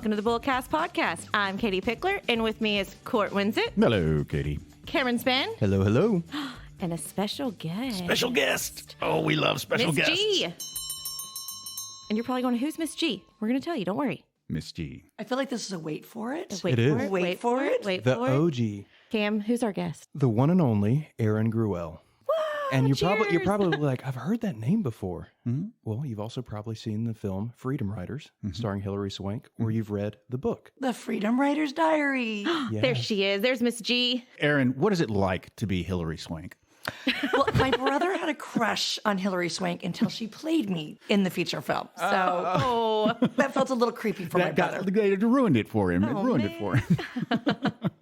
welcome to the BullCast podcast. I'm Katie Pickler, and with me is Court Winsett. Hello, Katie. Cameron Spann. Hello, hello. And a special guest. Special guest. Oh, we love special Miss guests. G. And you're probably going, who's Miss G? We're going to tell you, don't worry. Miss G. I feel like this is a wait for it. Wait It for is. it. Wait for it. Wait The for it. OG, Cam, who's our guest? the one and only Erin Gruwell. And you're cheers. probably like, I've heard that name before. Mm-hmm. Well, you've also probably seen the film Freedom Riders, starring Hillary Swank, or you've read the book. The Freedom Writer's Diary. There she is. There's Miss G. Erin, what is it like to be Hillary Swank? Well, my brother had a crush on Hillary Swank until she played me in the feature film. So Oh, that felt a little creepy for my brother. It ruined it for him. It ruined it for him.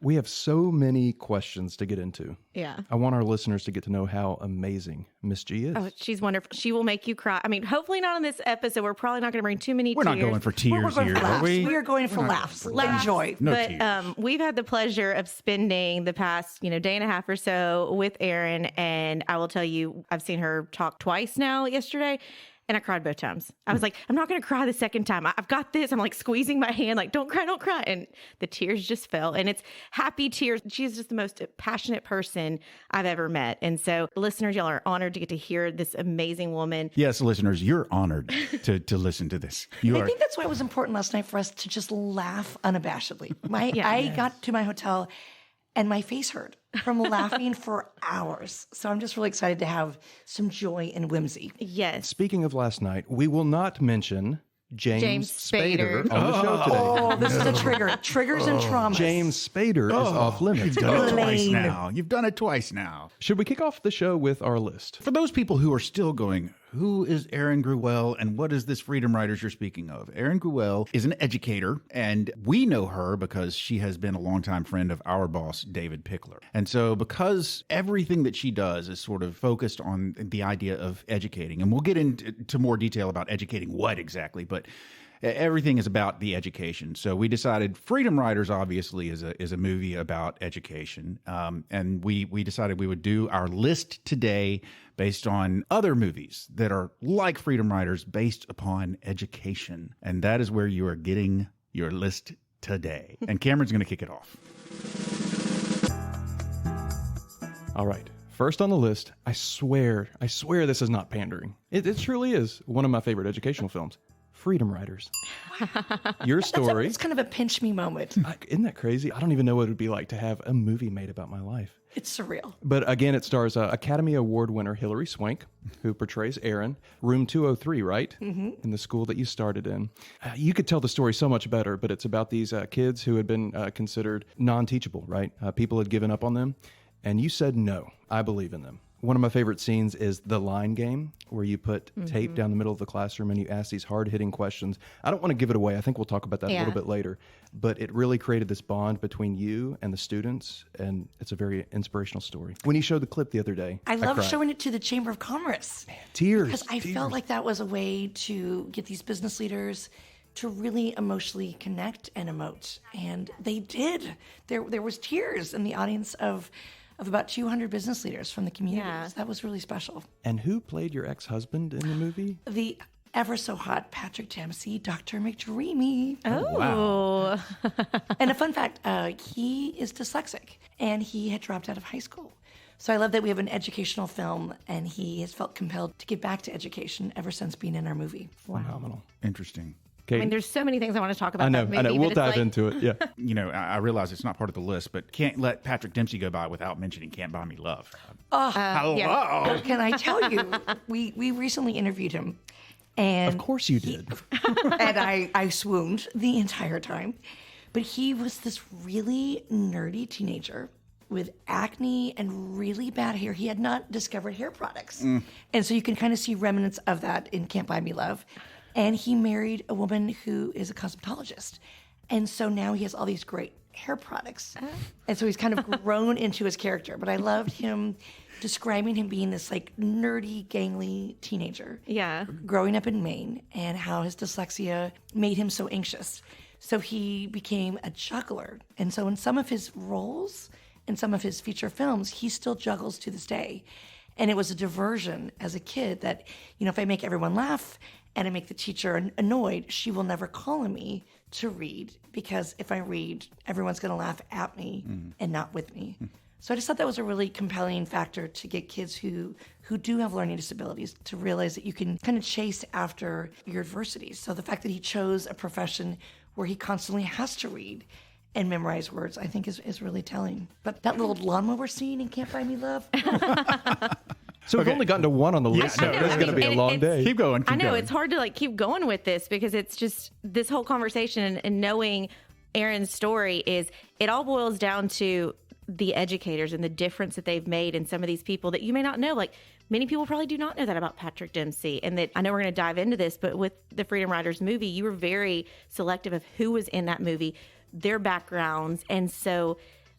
We have so many questions to get into. yeah. I want our listeners to get to know how amazing Miss G is. Oh, she's wonderful. She will make you cry. I mean, hopefully not on this episode. We're probably not going to bring too many We're tears. not going for We're tears going here, for are laughs. we? We are going for laughs. Enjoy. No but tears. we've had the pleasure of spending the past, day and a half or so with Erin, and I will tell you, I've seen her talk twice now yesterday, and I cried both times. I was like, I'm not going to cry the second time. I've got this. I'm like squeezing my hand, like, don't cry. And the tears just fell, and it's happy tears. She's just the most passionate person I've ever met. And so listeners, y'all are honored to get to hear this amazing woman. Yes, listeners, you're honored to listen to this. I think that's why it was important last night for us to just laugh unabashedly. I got to my hotel and my face hurt from laughing for hours. So I'm just really excited to have some joy and whimsy. Yes. Speaking of last night, we will not mention James Spader. Spader on the show today. Oh, this is a trigger. Triggers and traumas. James Spader is off limits. You've done it twice Lane. now. You've done it twice now. Should we kick off the show with our list? For those people who are still going, who is Erin Gruwell and what is this Freedom Riders you're speaking of? Erin Gruwell is an educator, and we know her because she has been a longtime friend of our boss, David Pickler. And so because everything that she does is sort of focused on the idea of educating, and we'll get into more detail about educating what exactly, but everything is about the education. So we decided Freedom Riders obviously is a movie about education. And we decided we would do our list today based on other movies that are like Freedom Riders based upon education. And that is where you are getting your list today. And Cameron's going to kick it off. All right. First on the list, I swear this is not pandering. It truly is one of my favorite educational films. Freedom Riders. Your story. It's kind of a pinch me moment. Isn't that crazy? I don't even know what it would be like to have a movie made about my life. It's surreal. But again, it stars Academy Award winner Hillary Swank, who portrays Erin. Room 203, right? Mm-hmm. In the school that you started in. You could tell the story so much better, but it's about these kids who had been considered non-teachable, right? People had given up on them. And you said, no, I believe in them. One of my favorite scenes is the line game, where you put tape down the middle of the classroom and you ask these hard-hitting questions. I don't want to give it away. I think we'll talk about that a little bit later. But it really created this bond between you and the students, and it's a very inspirational story. When you showed the clip the other day, I love cried. showing it to the Chamber of Commerce. Tears. Because I felt like that was a way to get these business leaders to really emotionally connect and emote. And they did. There was tears in the audience of about 200 business leaders from the community. Yeah. So that was really special. And who played your ex-husband in the movie? The ever so hot Patrick Dempsey, Dr. McDreamy. Oh. Wow. And a fun fact, he is dyslexic and he had dropped out of high school. So I love that we have an educational film and he has felt compelled to give back to education ever since being in our movie. Phenomenal. Interesting. I mean, there's so many things I want to talk about. I know. that movie, We'll but it's dive like, into it. Yeah. I realize it's not part of the list, but can't let Patrick Dempsey go by without mentioning Can't Buy Me Love. Hello. yeah. But can I tell you, we recently interviewed him. And Of course you did. and I swooned the entire time. But he was this really nerdy teenager with acne and really bad hair. He had not discovered hair products. And so you can kind of see remnants of that in Can't Buy Me Love. And he married a woman who is a cosmetologist. And so now he has all these great hair products. And so he's kind of grown into his character. But I loved him describing him being this like nerdy, gangly teenager. Yeah. Growing up in Maine and how his dyslexia made him so anxious. So he became a juggler. And so in some of his roles, in some of his feature films, he still juggles to this day. And it was a diversion as a kid that, if I make everyone laugh and I make the teacher annoyed, she will never call on me to read, because if I read, everyone's going to laugh at me and not with me. So I just thought that was a really compelling factor to get kids who do have learning disabilities to realize that you can kind of chase after your adversities. So the fact that he chose a profession where he constantly has to read and memorize words, I think is really telling. But that little lawnmower scene in Can't Buy Me Love, So we've only gotten to one on the list. I know. It's going to be a long day. Keep going. I know going. it's hard to like keep going with this because it's just this whole conversation and knowing Erin's story is it all boils down to the educators and the difference that they've made in some of these people that you may not know. Like many people probably do not know that about Patrick Dempsey. And that I know we're going to dive into this, but with the Freedom Riders movie, you were very selective of who was in that movie, their backgrounds. And so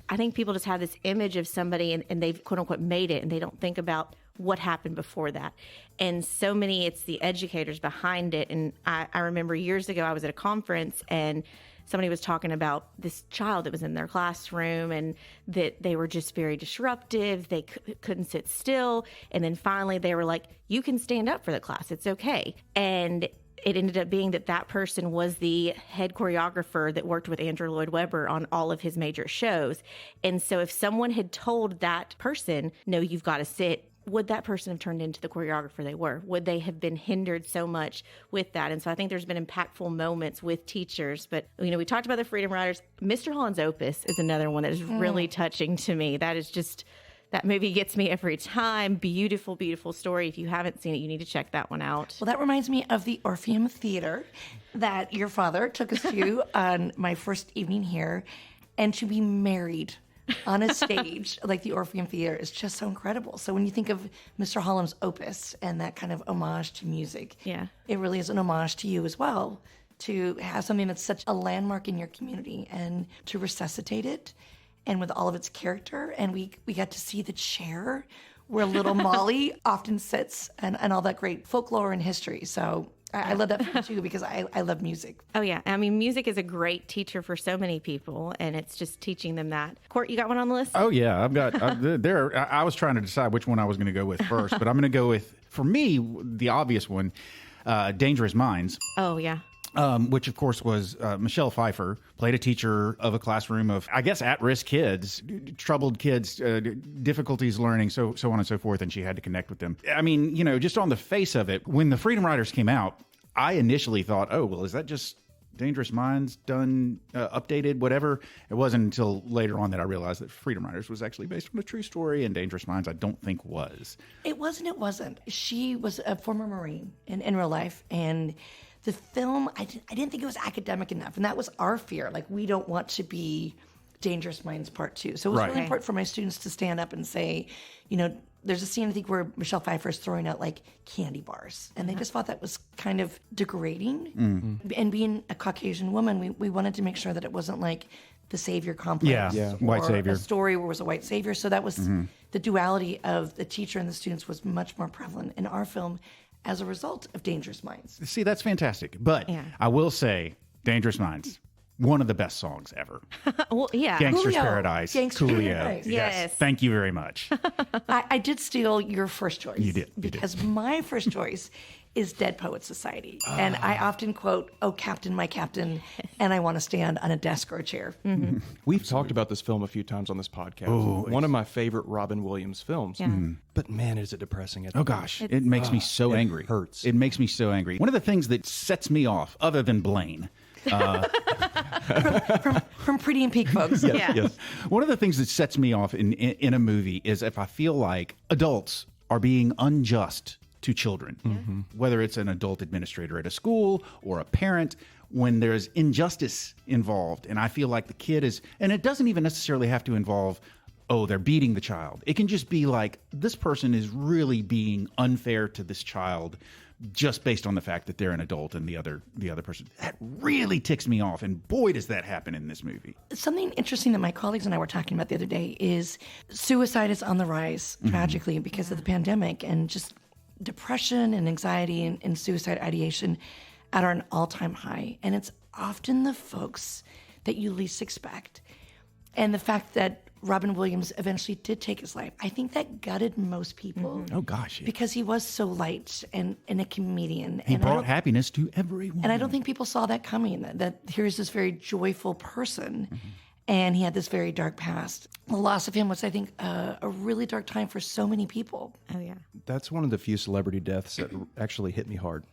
I think people just have this image of somebody and they've quote unquote made it and they don't think about what happened before that. And so many, it's the educators behind it. And I remember years ago, I was at a conference and somebody was talking about this child that was in their classroom and that they were just very disruptive. They couldn't sit still. And then finally they were like, you can stand up for the class. It's okay. And it ended up being that person was the head choreographer that worked with Andrew Lloyd Webber on all of his major shows. And so if someone had told that person, no, you've got to sit, would that person have turned into the choreographer they were? Would they have been hindered so much with that? And so I think there's been impactful moments with teachers. But, we talked about the Freedom Riders. Mr. Holland's Opus is another one that is really touching to me. That is just, that movie gets me every time. Beautiful, beautiful story. If you haven't seen it, you need to check that one out. well, that reminds me of the Orpheum Theater that your father took us to on my first evening here. And to be married on a stage like the Orpheum Theater is just so incredible. So when you think of Mr. Holland's Opus and that kind of homage to music, Yeah. it really is an homage to you as well, to have something that's such a landmark in your community and to resuscitate it and with all of its character. And we got to see the chair where little Molly often sits and all that great folklore and history. So I love that film too because I love music. Oh, yeah. I mean, music is a great teacher for so many people, and it's just teaching them that. Court, you got one on the list? Oh yeah, I've got there. I was trying to decide which one I was going to go with first, but I'm going to go with, for me, the obvious one, Dangerous Minds. Oh, yeah. Which of course was Michelle Pfeiffer, played a teacher of a classroom of, I guess, at-risk kids, troubled kids, difficulties learning, so on and so forth, and she had to connect with them. I mean, just on the face of it, when the Freedom Riders came out, I initially thought, oh, well, is that just Dangerous Minds done, updated, whatever? It wasn't until later on that I realized that Freedom Riders was actually based on a true story, and Dangerous Minds I don't think was. It wasn't. She was a former Marine in real life, and the film, I didn't think it was academic enough, and that was our fear. Like, we don't want to be Dangerous Minds Part 2. So it was Right. really important for my students to stand up and say, there's a scene, I think, where Michelle Pfeiffer is throwing out, like, candy bars. And they just thought that was kind of degrading. And being a Caucasian woman, we wanted to make sure that it wasn't like the savior complex. Yeah. White or savior. a story where it was a white savior. So that was the duality of the teacher and the students was much more prevalent in our film as a result of Dangerous Minds. See, that's fantastic. But Yeah. I will say, Dangerous Minds, one of the best songs ever. Well, yeah. Gangster's Coolio. Paradise. Gangster's Coolio. Paradise. Yes. Thank you very much. I did steal your first choice. You did. Because my first choice is Dead Poets Society. And I often quote, "Oh, Captain, my Captain," and I want to stand on a desk or a chair. We've talked about this film a few times on this podcast. One of my favorite Robin Williams films. Yeah. But man, is it depressing at the Oh end. gosh, it makes me so angry. hurts. It makes me so angry. One of the things that sets me off, other than Blaine, From Pretty in Pink, folks. Yeah. Yes. one of the things that sets me off in a movie is if I feel like adults are being unjust to children, whether it's an adult administrator at a school or a parent, when there's injustice involved, and I feel like the kid is, and it doesn't even necessarily have to involve, oh, they're beating the child. It can just be like, this person is really being unfair to this child just based on the fact that they're an adult and the other person. That really ticks me off, and boy, does that happen in this movie. Something interesting that my colleagues and I were talking about the other day is suicide is on the rise, tragically, because of the pandemic, and just depression and anxiety and suicide ideation at an all-time high. And it's often the folks that you least expect. And the fact that Robin Williams eventually did take his life, I think that gutted most people. Oh, gosh. Yeah. Because he was so light and a comedian. He and brought happiness to everyone. And I don't think people saw that coming, that here's this very joyful person, and he had this very dark past. The loss of him was, I think, a really dark time for so many people. Oh, yeah. That's one of the few celebrity deaths that actually hit me hard.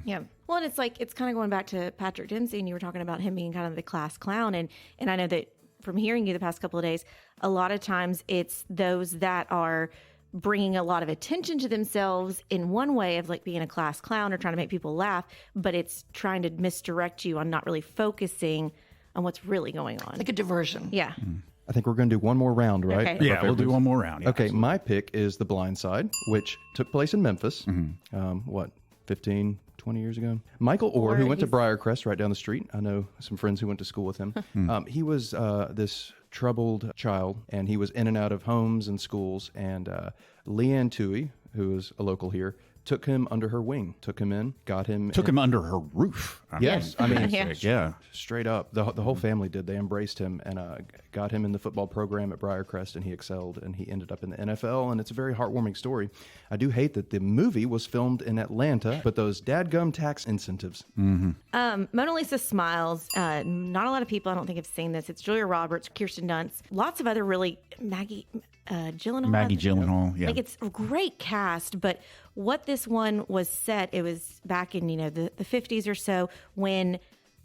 Yeah. Well, and it's kind of going back to Patrick Dempsey, and you were talking about him being kind of the class clown. And I know that from hearing you the past couple of days, a lot of times it's those that are bringing a lot of attention to themselves in one way of like being a class clown or trying to make people laugh, but it's trying to misdirect you on not really focusing on what's really going on. Like a diversion. Yeah. I think we're going to do one more round, right? Okay. Yeah, we'll do one more round. Yeah, Okay, absolutely. my pick is The Blind Side, which took place in Memphis, 15, 20 years ago. Michael Orr, who went to Briarcrest right down the street. I know some friends who went to school with him. He was this troubled child, and he was in and out of homes and schools. And Leanne Toohey, who is a local here, took him under her wing, took him in, got him. Took him under her roof. Yes, I mean, Yeah. straight up. The whole family did. They embraced him and got him in the football program at Briarcrest, and he excelled, and he ended up in the NFL, and it's a very heartwarming story. I do hate that the movie was filmed in Atlanta, but those dadgum tax incentives. Mona Lisa Smiles. Not a lot of people, I don't think, have seen this. It's Julia Roberts, Kirsten Dunst, lots of other really Maggie Gyllenhaal. Maggie Gyllenhaal, yeah. Like it's a great cast, but what this one was set, it was back in the 50s or so when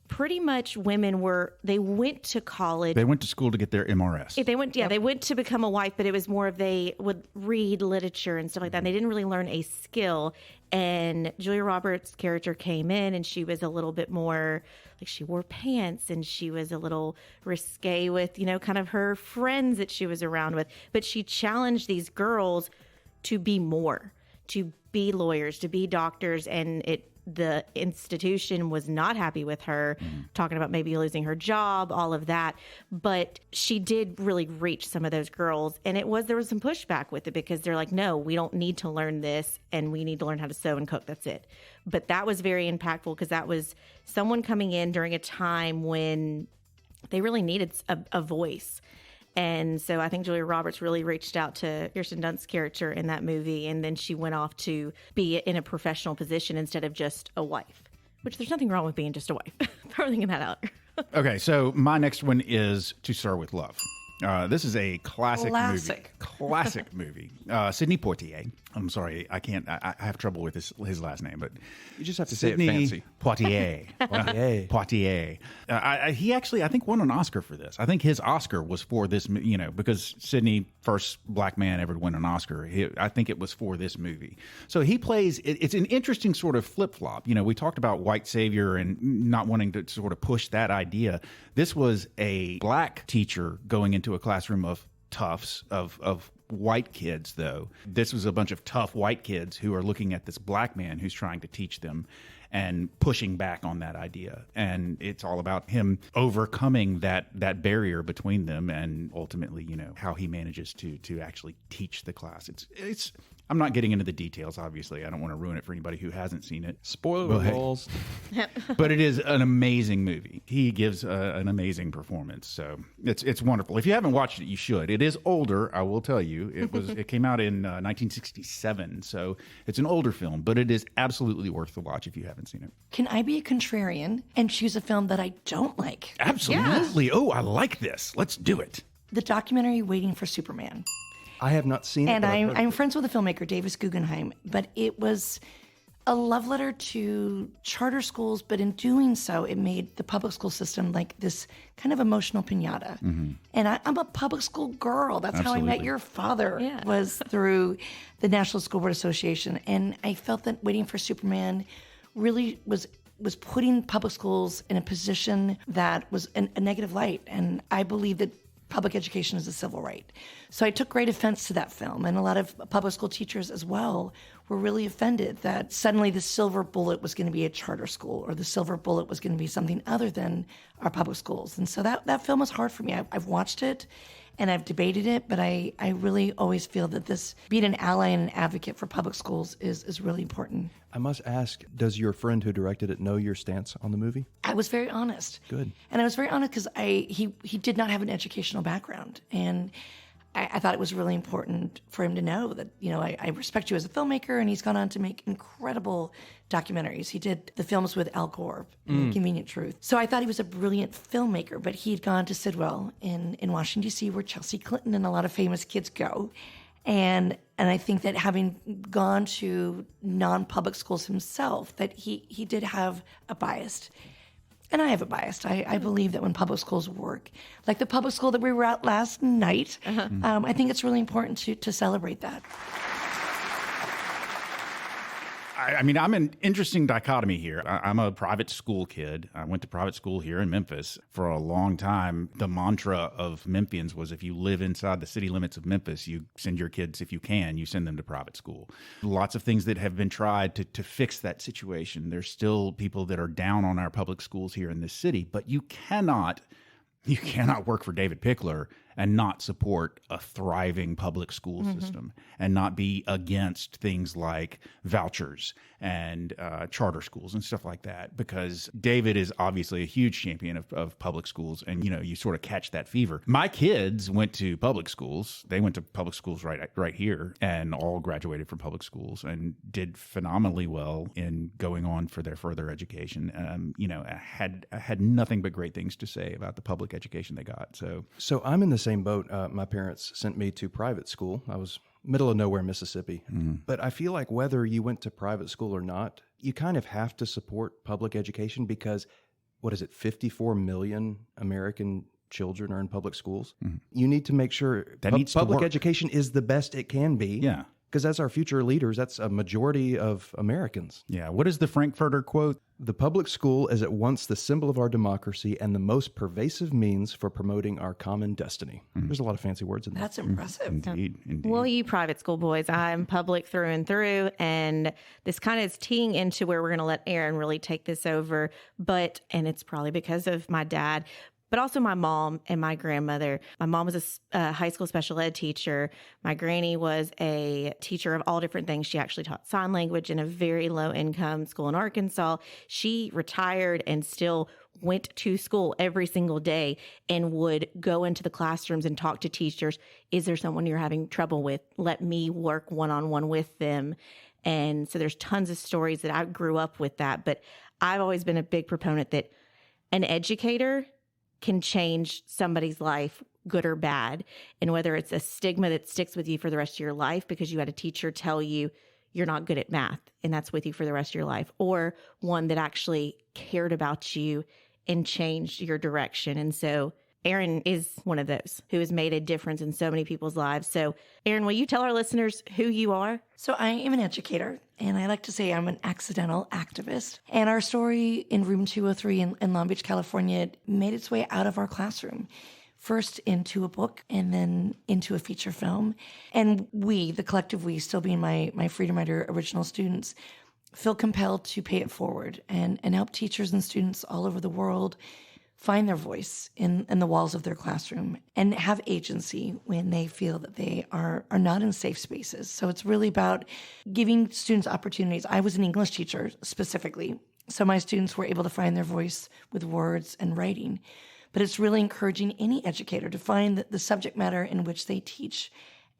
pretty much women they went to college. They went to school to get their MRS. They went to become a wife, but it was more of they would read literature and stuff like that. And they didn't really learn a skill. And Julia Roberts' character came in, and she was a little bit more like she wore pants, and she was a little risque with kind of her friends that she was around with. But she challenged these girls to be more, to be lawyers, to be doctors, and the institution was not happy with her, talking about maybe losing her job, all of that. But she did really reach some of those girls. And there was some pushback with it because they're like, no, we don't need to learn this, and we need to learn how to sew and cook. That's it. But that was very impactful because that was someone coming in during a time when they really needed a voice. And so I think Julia Roberts really reached out to Kirsten Dunst's character in that movie, and then she went off to be in a professional position instead of just a wife, which there's nothing wrong with being just a wife. Throwing that out. Okay, so my next one is To Sir with Love. This is a classic movie. Sidney Poitier. I'm sorry, I can't. I have trouble with his last name, but You just have to Sidney say it fancy. Poitier. Poitier. Poitier. He actually, I think, won an Oscar for this. I think his Oscar was for this, because Sidney, first black man ever to win an Oscar. I think it was for this movie. So he plays. It's an interesting sort of flip flop. We talked about white savior and not wanting to sort of push that idea. This was a black teacher going into a classroom of toughs, of white kids, though. This was a bunch of tough white kids who are looking at this black man who's trying to teach them and pushing back on that idea. And it's all about him overcoming that barrier between them and ultimately, how he manages to actually teach the class. It's I'm not getting into the details, obviously. I don't want to ruin it for anybody who hasn't seen it. Spoiler rules. But it is an amazing movie. He gives an amazing performance. So it's wonderful. If you haven't watched it, you should. It is older, I will tell you. It came out in 1967, so it's an older film, but it is absolutely worth the watch if you haven't seen it. Can I be a contrarian and choose a film that I don't like? Absolutely. Oh, I like this. Let's do it. The documentary Waiting for Superman. I have not seen it. And but I've heard I'm friends with the filmmaker, Davis Guggenheim, but it was a love letter to charter schools, but in doing so, it made the public school system like this kind of emotional piñata. And I'm a public school girl. That's how I met your father, was through the National School Board Association. And I felt that Waiting for Superman really was putting public schools in a position that was a negative light. And I believe that public education is a civil right. So I took great offense to that film, and a lot of public school teachers as well were really offended that suddenly the silver bullet was going to be a charter school, or the silver bullet was going to be something other than our public schools. And so that film was hard for me. I've watched it, and I've debated it, but I really always feel that this, being an ally and an advocate for public schools is really important. I must ask, does your friend who directed it know your stance on the movie? I was very honest. Good. And I was very honest because he did not have an educational background. And I thought it was really important for him to know that, I respect you as a filmmaker, and he's gone on to make incredible documentaries. He did the films with Al Gore, Convenient Truth. So I thought he was a brilliant filmmaker, but he had gone to Sidwell in Washington, D.C., where Chelsea Clinton and a lot of famous kids go. And I think that having gone to non-public schools himself, that he did have a bias. And I have a bias. I believe that when public schools work, like the public school that we were at last night, I think it's really important to celebrate that. I mean, I'm an interesting dichotomy here. I'm a private school kid. I went to private school here in Memphis for a long time. The mantra of Memphians was if you live inside the city limits of Memphis, you send your kids, if you can, you send them to private school. Lots of things that have been tried to fix that situation. There's still people that are down on our public schools here in this city, but you cannot work for David Pickler and not support a thriving public school system and not be against things like vouchers and charter schools and stuff like that, because David is obviously a huge champion of public schools, and you sort of catch that fever. My kids went to public schools. They went to public schools right here and all graduated from public schools and did phenomenally well in going on for their further education. I had nothing but great things to say about the public education they got. So I'm in the same boat. My parents sent me to private school. I was middle of nowhere, Mississippi. But I feel like whether you went to private school or not, you kind of have to support public education because, 54 million American children are in public schools? You need to make sure that public education is the best it can be. Yeah. Because as our future leaders, that's a majority of Americans. Yeah. What is the Frankfurter quote? The public school is at once the symbol of our democracy and the most pervasive means for promoting our common destiny. There's a lot of fancy words in there. That's impressive. Indeed. Well, you private school boys, I'm public through and through. And this kind of is teeing into where we're going to let Erin really take this over. And it's probably because of my dad, but also my mom and my grandmother. My mom was a high school special ed teacher. My granny was a teacher of all different things. She actually taught sign language in a very low income school in Arkansas. She retired and still went to school every single day and would go into the classrooms and talk to teachers. Is there someone you're having trouble with? Let me work one-on-one with them. And so there's tons of stories that I grew up with that. But I've always been a big proponent that an educator can change somebody's life, good or bad. And whether it's a stigma that sticks with you for the rest of your life because you had a teacher tell you you're not good at math and that's with you for the rest of your life, or one that actually cared about you and changed your direction. And so Erin is one of those who has made a difference in so many people's lives. So Erin, will you tell our listeners who you are? So I am an educator, and I like to say I'm an accidental activist. And our story in room 203 in Long Beach, California, made its way out of our classroom, first into a book and then into a feature film. And we, the collective we, still being my Freedom Rider original students, feel compelled to pay it forward and help teachers and students all over the world find their voice in the walls of their classroom and have agency when they feel that they are not in safe spaces. So it's really about giving students opportunities. I was an English teacher specifically, so my students were able to find their voice with words and writing. But it's really encouraging any educator to find the subject matter in which they teach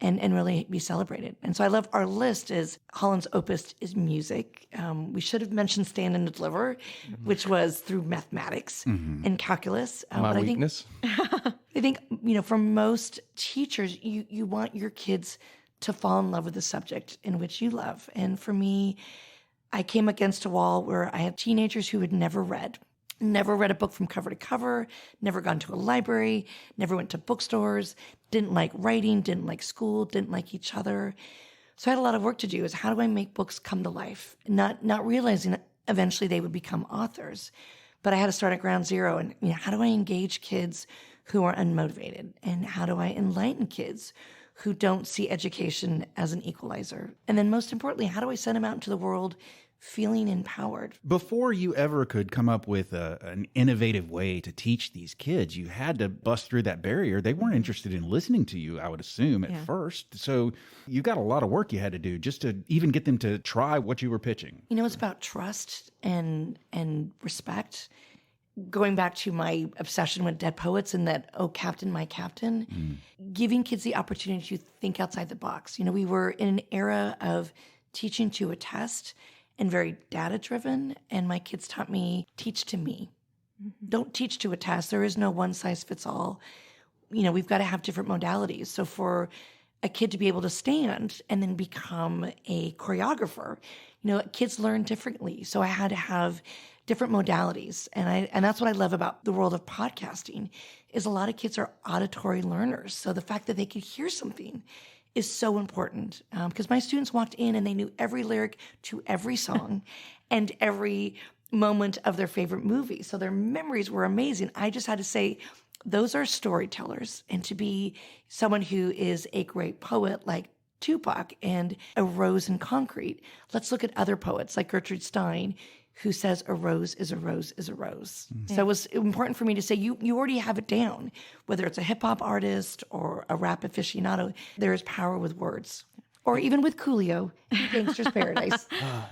and really be celebrated. And so I love our list is Holland's opus is music. We should have mentioned Stand and Deliver, which was through mathematics and calculus. My weakness. I think, for most teachers, you want your kids to fall in love with the subject in which you love. And for me, I came against a wall where I had teenagers who had never read a book from cover to cover, never gone to a library, never went to bookstores, didn't like writing, didn't like school, didn't like each other. So I had a lot of work to do is how do I make books come to life? Not realizing that eventually they would become authors. But I had to start at ground zero and how do I engage kids who are unmotivated? And how do I enlighten kids who don't see education as an equalizer? And then most importantly, how do I send them out into the world feeling empowered. Before you ever could come up with an innovative way to teach these kids, you had to bust through that barrier. They weren't interested in listening to you, I would assume, at first. So you got a lot of work you had to do just to even get them to try what you were pitching. You know, it's about trust and respect. Going back to my obsession with dead poets and that, oh, Captain, my Captain, giving kids the opportunity to think outside the box. You know, we were in an era of teaching to a test and very data-driven, and my kids taught me, teach to me. Don't teach to a test. There is no one-size-fits-all. You know, we've got to have different modalities. So for a kid to be able to stand and then become a choreographer, you know, kids learn differently. So I had to have different modalities. And that's what I love about the world of podcasting is a lot of kids are auditory learners. So the fact that they could hear something is so important, because my students walked in and they knew every lyric to every song and every moment of their favorite movie. So their memories were amazing. I just had to say, those are storytellers. And to be someone who is a great poet like Tupac and A Rose in Concrete, let's look at other poets like Gertrude Stein, who says a rose is a rose is a rose. So it was important for me to say, you already have it down. Whether it's a hip hop artist or a rap aficionado, there is power with words. Or even with Coolio, Gangster's Paradise.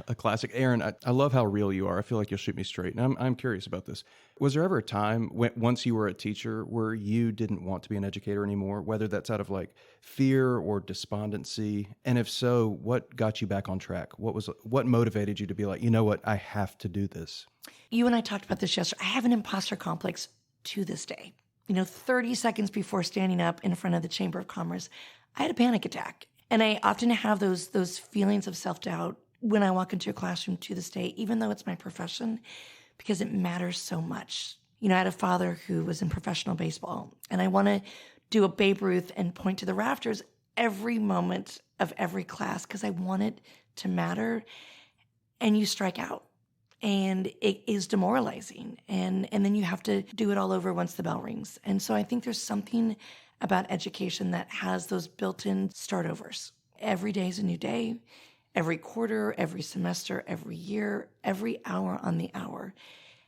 A classic. Erin, I love how real you are. I feel like you'll shoot me straight. And I'm curious about this. Was there ever a time once you were a teacher where you didn't want to be an educator anymore, whether that's out of like fear or despondency? And if so, what got you back on track? What motivated you to be like, you know what, I have to do this? You and I talked about this yesterday. I have an imposter complex to this day. You know, 30 seconds before standing up in front of the Chamber of Commerce, I had a panic attack. And I often have those feelings of self-doubt when I walk into a classroom to this day, even though it's my profession, because it matters so much. You know, I had a father who was in professional baseball, and I want to do a Babe Ruth and point to the rafters every moment of every class because I want it to matter. And you strike out, and it is demoralizing. And then you have to do it all over once the bell rings. And so I think there's something about education that has those built-in startovers. Every day is a new day, every quarter, every semester, every year, every hour on the hour.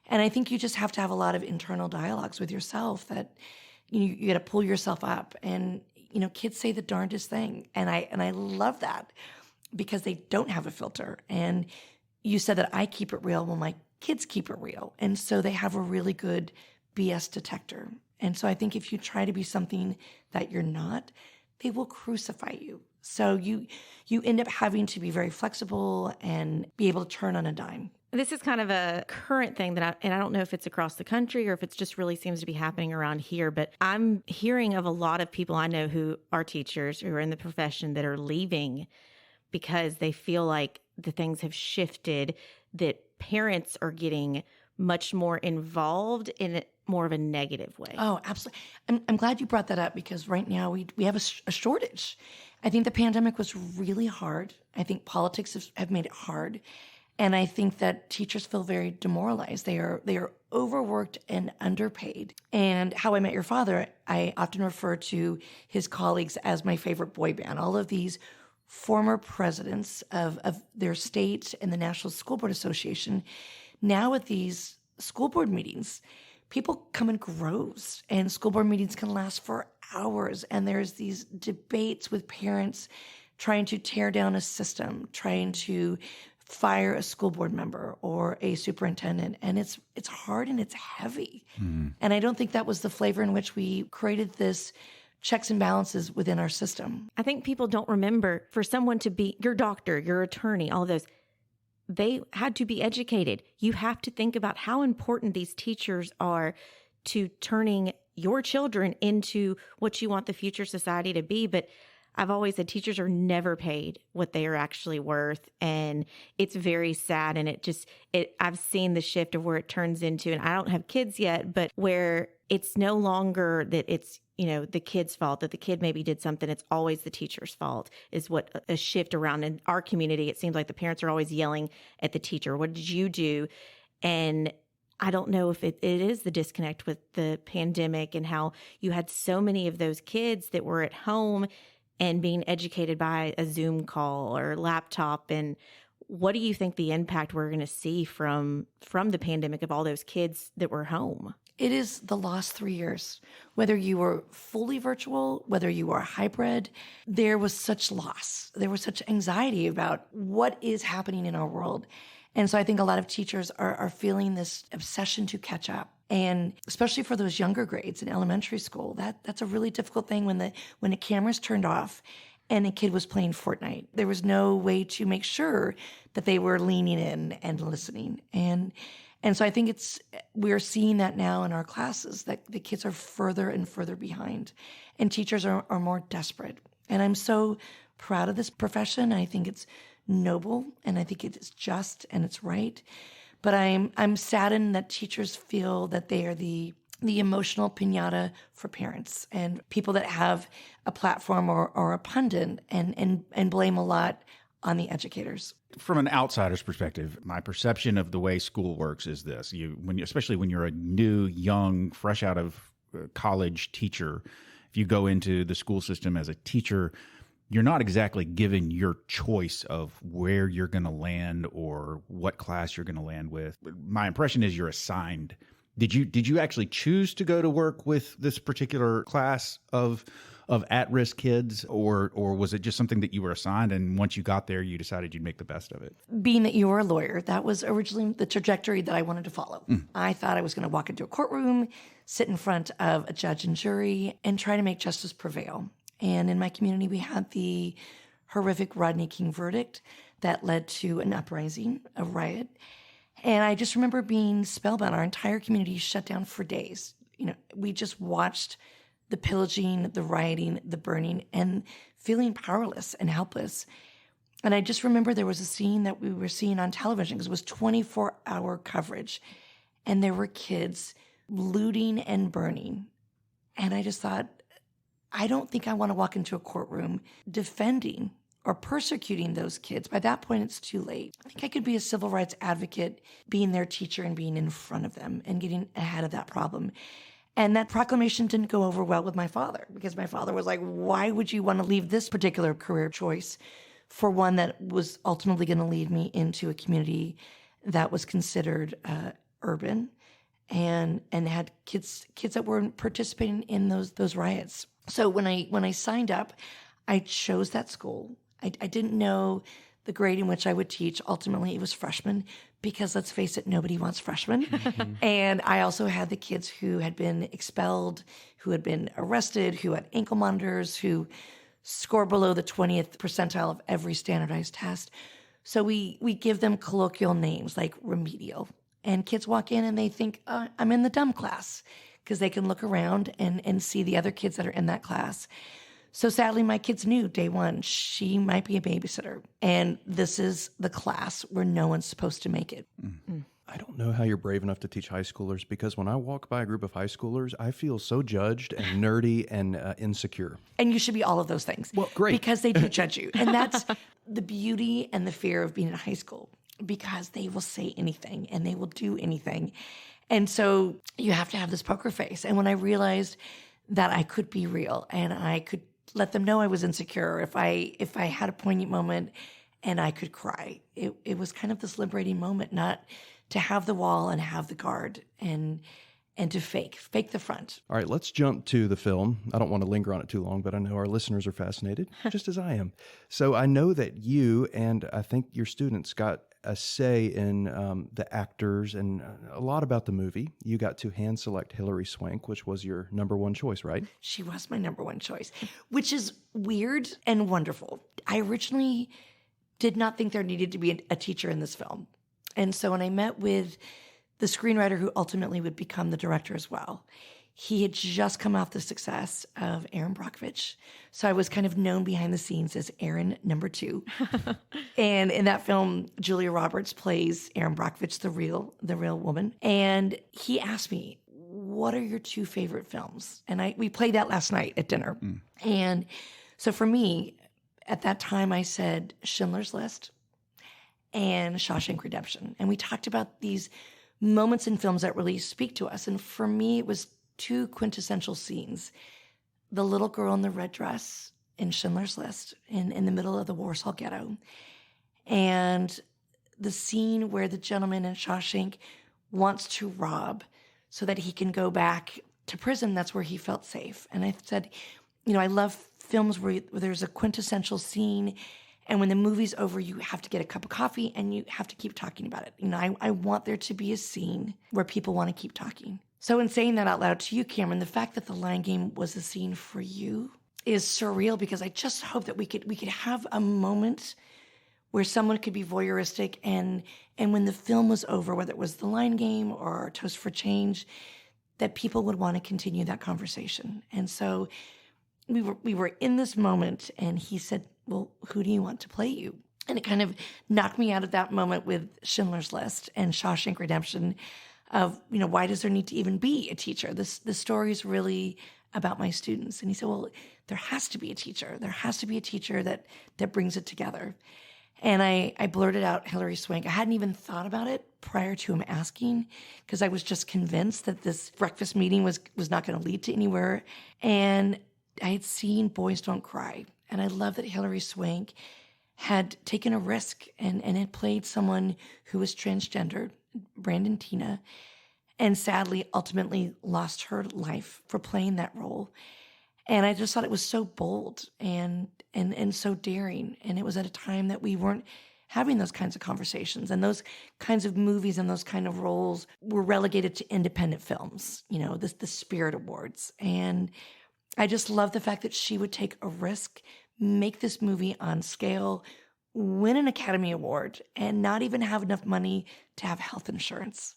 And I think you just have to have a lot of internal dialogues with yourself that you got to pull yourself up. And, you know, kids say the darndest thing. And I love that because they don't have a filter. And you said that I keep it real. Well, my kids keep it real. And so they have a really good BS detector. And so I think if you try to be something that you're not, they will crucify you. So you end up having to be very flexible and be able to turn on a dime. This is kind of a current thing I don't know if it's across the country or if it's just really seems to be happening around here, but I'm hearing of a lot of people I know who are teachers, who are in the profession that are leaving because they feel like the things have shifted, that parents are getting much more involved in more of a negative way. Oh, absolutely. I'm glad you brought that up because right now we have a shortage. I think the pandemic was really hard. I think politics have made it hard. And I think that teachers feel very demoralized. They are overworked and underpaid. And How I Met Your Father, I often refer to his colleagues as my favorite boy band. All of these former presidents of their state and the National School Board Association, now at these school board meetings, people come in groves, and school board meetings can last for hours. And there's these debates with parents trying to tear down a system, trying to fire a school board member or a superintendent. And it's hard and it's heavy. And I don't think that was the flavor in which we created this checks and balances within our system. I think people don't remember for someone to be your doctor, your attorney, all of those. They had to be educated. You have to think about how important these teachers are to turning your children into what you want the future society to be. But I've always said teachers are never paid what they are actually worth. And it's very sad. And I've seen the shift of where it turns into, and I don't have kids yet, but where it's no longer that it's, you know, the kid's fault, that the kid maybe did something. It's always the teacher's fault is what a shift around in our community. It seems like the parents are always yelling at the teacher. What did you do? And I don't know if it is the disconnect with the pandemic and how you had so many of those kids that were at home and being educated by a Zoom call or laptop. And what do you think the impact we're going to see from the pandemic of all those kids that were home? It is the last 3 years. Whether you were fully virtual, whether you were hybrid, there was such loss. There was such anxiety about what is happening in our world. And so I think a lot of teachers are feeling this obsession to catch up. And especially for those younger grades in elementary school, that's a really difficult thing when the cameras turned off and a kid was playing Fortnite. There was no way to make sure that they were leaning in and listening. And so I think we're seeing that now in our classes, that the kids are further and further behind, and teachers are more desperate. And I'm so proud of this profession. I think it's noble, and I think it is just and it's right. But I'm saddened that teachers feel that they are the emotional piñata for parents and people that have a platform or a pundit and blame a lot on the educators. From an outsider's perspective, my perception of the way school works is this: especially when you're a new, young, fresh out of college teacher, if you go into the school system as a teacher, you're not exactly given your choice of where you're going to land or what class you're going to land with. My impression is you're assigned. Did you actually choose to go to work with this particular class of at-risk kids, or was it just something that you were assigned, and once you got there, you decided you'd make the best of it? Being that you were a lawyer, that was originally the trajectory that I wanted to follow. I thought I was going to walk into a courtroom, sit in front of a judge and jury, and try to make justice prevail. And in my community, we had the horrific Rodney King verdict that led to an uprising, a riot. And I just remember being spellbound. Our entire community shut down for days. We just watched the pillaging, the rioting, the burning, and feeling powerless and helpless. And I just remember there was a scene that we were seeing on television because it was 24-hour coverage. And there were kids looting and burning. And I just thought, I don't think I want to walk into a courtroom defending or persecuting those kids. By that point, it's too late. I think I could be a civil rights advocate, being their teacher and being in front of them and getting ahead of that problem. And that proclamation didn't go over well with my father, because my father was like, why would you want to leave this particular career choice for one that was ultimately going to lead me into a community that was considered urban and had kids that were participating in those riots. So when I signed up, I chose that school. I didn't know the grade in which I would teach. Ultimately, it was freshmen, because let's face it, nobody wants freshmen. And I also had the kids who had been expelled, who had been arrested, who had ankle monitors, who score below the 20th percentile of every standardized test. So we give them colloquial names like remedial. And kids walk in and they think, I'm in the dumb class, because they can look around and see the other kids that are in that class. So sadly, my kids knew day one, she might be a babysitter. And this is the class where no one's supposed to make it. I don't know how you're brave enough to teach high schoolers, because when I walk by a group of high schoolers, I feel so judged and nerdy and insecure. And you should be all of those things. Well, great. Because they do judge you. And that's the beauty and the fear of being in high school, because they will say anything and they will do anything. And so you have to have this poker face. And when I realized that I could be real and I could let them know I was insecure, if I had a poignant moment and I could cry, it was kind of this liberating moment, not to have the wall and have the guard and to fake the front. All right, let's jump to the film. I don't want to linger on it too long, but I know our listeners are fascinated, just as I am. So I know that you and I think your students got a say in the actors and a lot about the movie. You got to hand select Hillary Swank, which was your number one choice, right? She was my number one choice, which is weird and wonderful. I originally did not think there needed to be a teacher in this film. And so when I met with the screenwriter who ultimately would become the director as well, he had just come off the success of Erin Brockovich. So I was kind of known behind the scenes as Erin number 2. And in that film, Julia Roberts plays Erin Brockovich, the real woman. And he asked me, what are your 2 favorite films? And we played that last night at dinner. And so for me, at that time, I said Schindler's List and Shawshank Redemption. And we talked about these moments in films that really speak to us. And for me, it was 2 quintessential scenes. The little girl in the red dress in Schindler's List in the middle of the Warsaw Ghetto. And the scene where the gentleman in Shawshank wants to rob so that he can go back to prison. That's where he felt safe. And I said, I love films where there's a quintessential scene, and when the movie's over, you have to get a cup of coffee and you have to keep talking about it. I want there to be a scene where people want to keep talking. So in saying that out loud to you, Cameron, the fact that the Lion Game was a scene for you is surreal, because I just hope that we could have a moment where someone could be voyeuristic, and when the film was over, whether it was the Lion Game or Toast for Change, that people would want to continue that conversation. And so we were in this moment, and he said, well, who do you want to play you? And it kind of knocked me out of that moment with Schindler's List and Shawshank Redemption of, why does there need to even be a teacher? The story is really about my students. And he said, well, there has to be a teacher. There has to be a teacher that brings it together. And I blurted out Hillary Swank. I hadn't even thought about it prior to him asking, because I was just convinced that this breakfast meeting was not going to lead to anywhere. And I had seen Boys Don't Cry. And I love that Hillary Swank had taken a risk and had played someone who was transgender, Brandon Tina, and sadly ultimately lost her life for playing that role. And I just thought it was so bold and so daring. And it was at a time that we weren't having those kinds of conversations, and those kinds of movies and those kind of roles were relegated to independent films, the Spirit Awards. And I just love the fact that she would take a risk, make this movie on scale, win an Academy Award, and not even have enough money to have health insurance.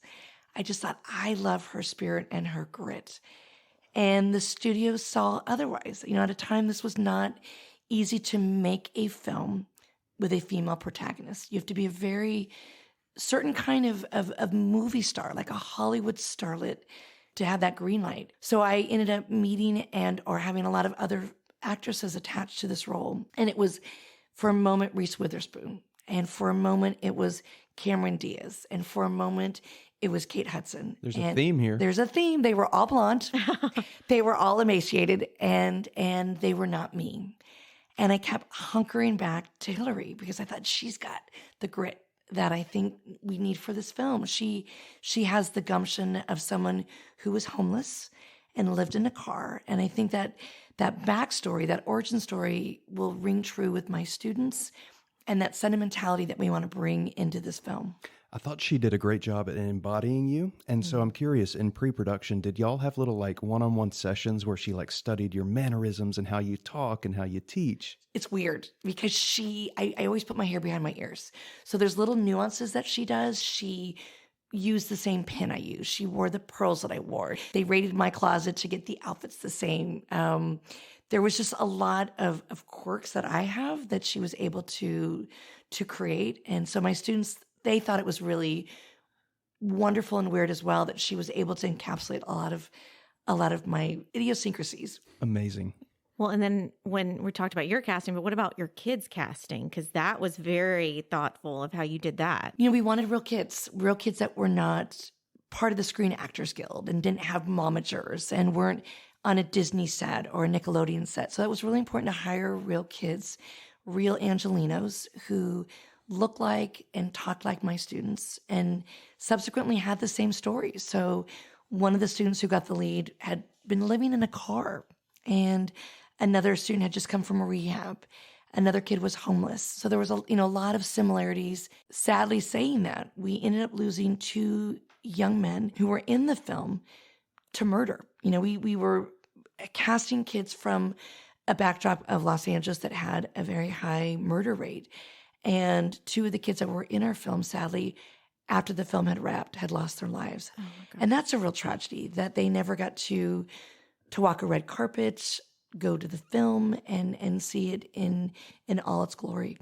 I just thought, I love her spirit and her grit. And the studio saw otherwise. At a time, this was not easy to make a film with a female protagonist. You have to be a very certain kind of movie star, like a Hollywood starlet, to have that green light. So I ended up meeting or having a lot of other actresses attached to this role. And it was, for a moment, Reese Witherspoon. And for a moment, it was Cameron Diaz. And for a moment, it was Kate Hudson. There's a theme here. There's a theme. They were all blonde. They were all emaciated, and they were not me. And I kept hunkering back to Hillary, because I thought, she's got the grit that I think we need for this film. She has the gumption of someone who was homeless and lived in a car. And I think that backstory, that origin story, will ring true with my students, and that sentimentality that we want to bring into this film. I thought she did a great job at embodying you. And so I'm curious, in pre-production, did y'all have little one-on-one sessions where she studied your mannerisms and how you talk and how you teach? It's weird, because I always put my hair behind my ears. So there's little nuances that she does. She used the same pin I use. She wore the pearls that I wore. They raided my closet to get the outfits the same. There was just a lot of quirks that I have that she was able to create. And so my students, they thought it was really wonderful and weird as well that she was able to encapsulate a lot of my idiosyncrasies. Amazing. Well, and then when we talked about your casting, but what about your kids' casting? Because that was very thoughtful of how you did that. We wanted real kids that were not part of the Screen Actors Guild and didn't have momagers and weren't on a Disney set or a Nickelodeon set. So that was really important to hire real kids, real Angelinos who looked like and talked like my students, and subsequently had the same stories. So one of the students who got the lead had been living in a car, and another student had just come from a rehab. Another kid was homeless. So there was a lot of similarities. Sadly saying that, we ended up losing 2 young men who were in the film to murder. We were casting kids from a backdrop of Los Angeles that had a very high murder rate. And 2 of the kids that were in our film, sadly, after the film had wrapped, had lost their lives. Oh, and that's a real tragedy, that they never got to walk a red carpet, go to the film, and see it in all its glory.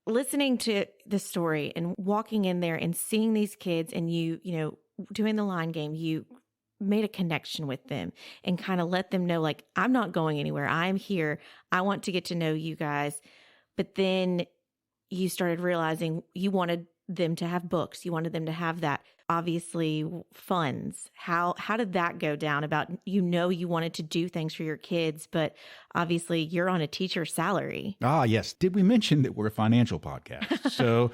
Listening to the story and walking in there and seeing these kids, and you doing the Lion Game, you made a connection with them and kind of let them know, I'm not going anywhere. I'm here. I want to get to know you guys. But then you started realizing you wanted them to have books. You wanted them to have that. Obviously, funds. How did that go down about, you wanted to do things for your kids, but obviously you're on a teacher's salary. Ah, yes. Did we mention that we're a financial podcast? So,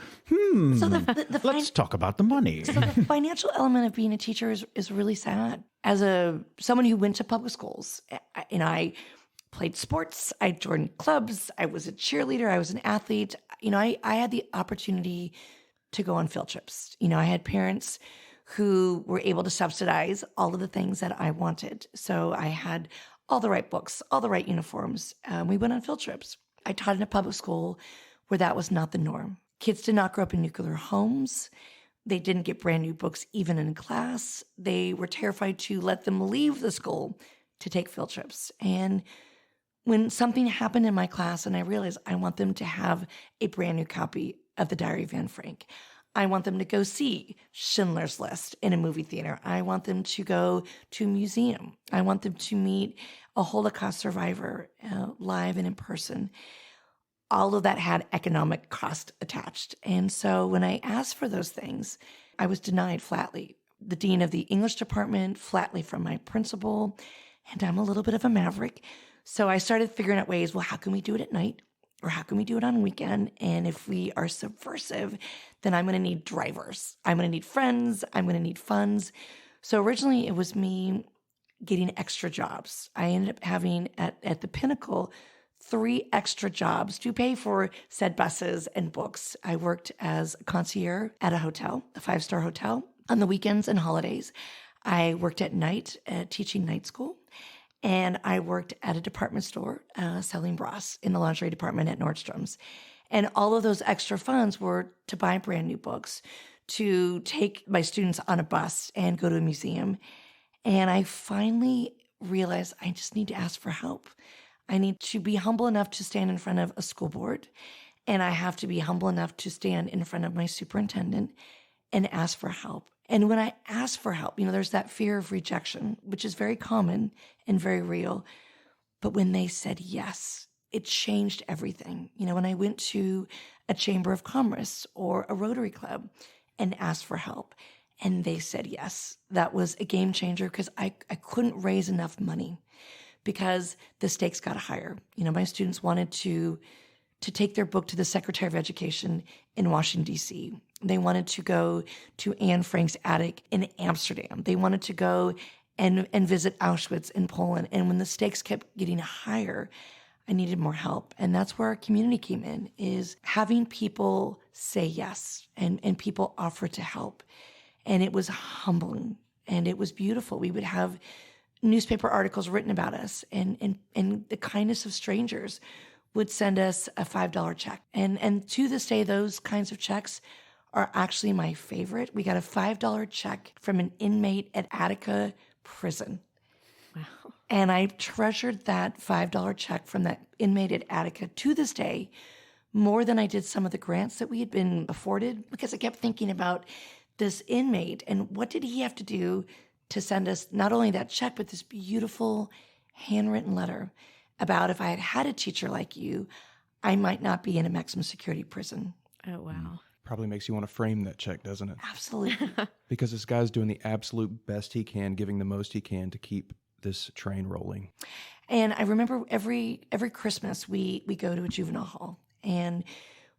let's talk about the money. So the financial element of being a teacher is really sad. As someone who went to public schools, I played sports, I joined clubs, I was a cheerleader, I was an athlete. I had the opportunity to go on field trips. I had parents who were able to subsidize all of the things that I wanted. So I had all the right books, all the right uniforms. We went on field trips. I taught in a public school where that was not the norm. Kids did not grow up in nuclear homes. They didn't get brand new books even in class. They were terrified to let them leave the school to take field trips. And when something happened in my class and I realized I want them to have a brand new copy of the Diary of Anne Frank, I want them to go see Schindler's List in a movie theater. I want them to go to a museum. I want them to meet a Holocaust survivor live and in person. All of that had economic cost attached. And so when I asked for those things, I was denied flatly. The dean of the English department, flatly from my principal, and I'm a little bit of a maverick. So I started figuring out ways, well, how can we do it at night? Or how can we do it on a weekend? And if we are subversive, then I'm going to need drivers. I'm going to need friends. I'm going to need funds. So originally it was me getting extra jobs. I ended up having at the pinnacle 3 extra jobs to pay for said buses and books. I worked as a concierge at a hotel, a 5-star hotel, on the weekends and holidays. I worked at night teaching night school. And I worked at a department store selling bras in the lingerie department at Nordstrom's. And all of those extra funds were to buy brand new books, to take my students on a bus and go to a museum. And I finally realized I just need to ask for help. I need to be humble enough to stand in front of a school board. And I have to be humble enough to stand in front of my superintendent and ask for help. And when I ask for help, there's that fear of rejection, which is very common and very real. But when they said yes, it changed everything. When I went to a chamber of commerce or a Rotary Club and asked for help and they said yes, that was a game changer because I couldn't raise enough money because the stakes got higher. My students wanted to take their book to the Secretary of Education in Washington, D.C. They wanted to go to Anne Frank's attic in Amsterdam. They wanted to go and visit Auschwitz in Poland. And when the stakes kept getting higher, I needed more help. And that's where our community came in, is having people say yes and people offer to help. And it was humbling and it was beautiful. We would have newspaper articles written about us and the kindness of strangers would send us a $5 check. And to this day, those kinds of checks are actually my favorite. We got a $5 check from an inmate at Attica Prison. Wow. And I treasured that $5 check from that inmate at Attica to this day more than I did some of the grants that we had been afforded, because I kept thinking about this inmate and what did he have to do to send us not only that check, but this beautiful handwritten letter about if I had had a teacher like you, I might not be in a maximum security prison. Oh, wow. Probably makes you want to frame that check, doesn't it? Absolutely. Because this guy's doing the absolute best he can, giving the most he can to keep this train rolling. And I remember every Christmas we go to a juvenile hall and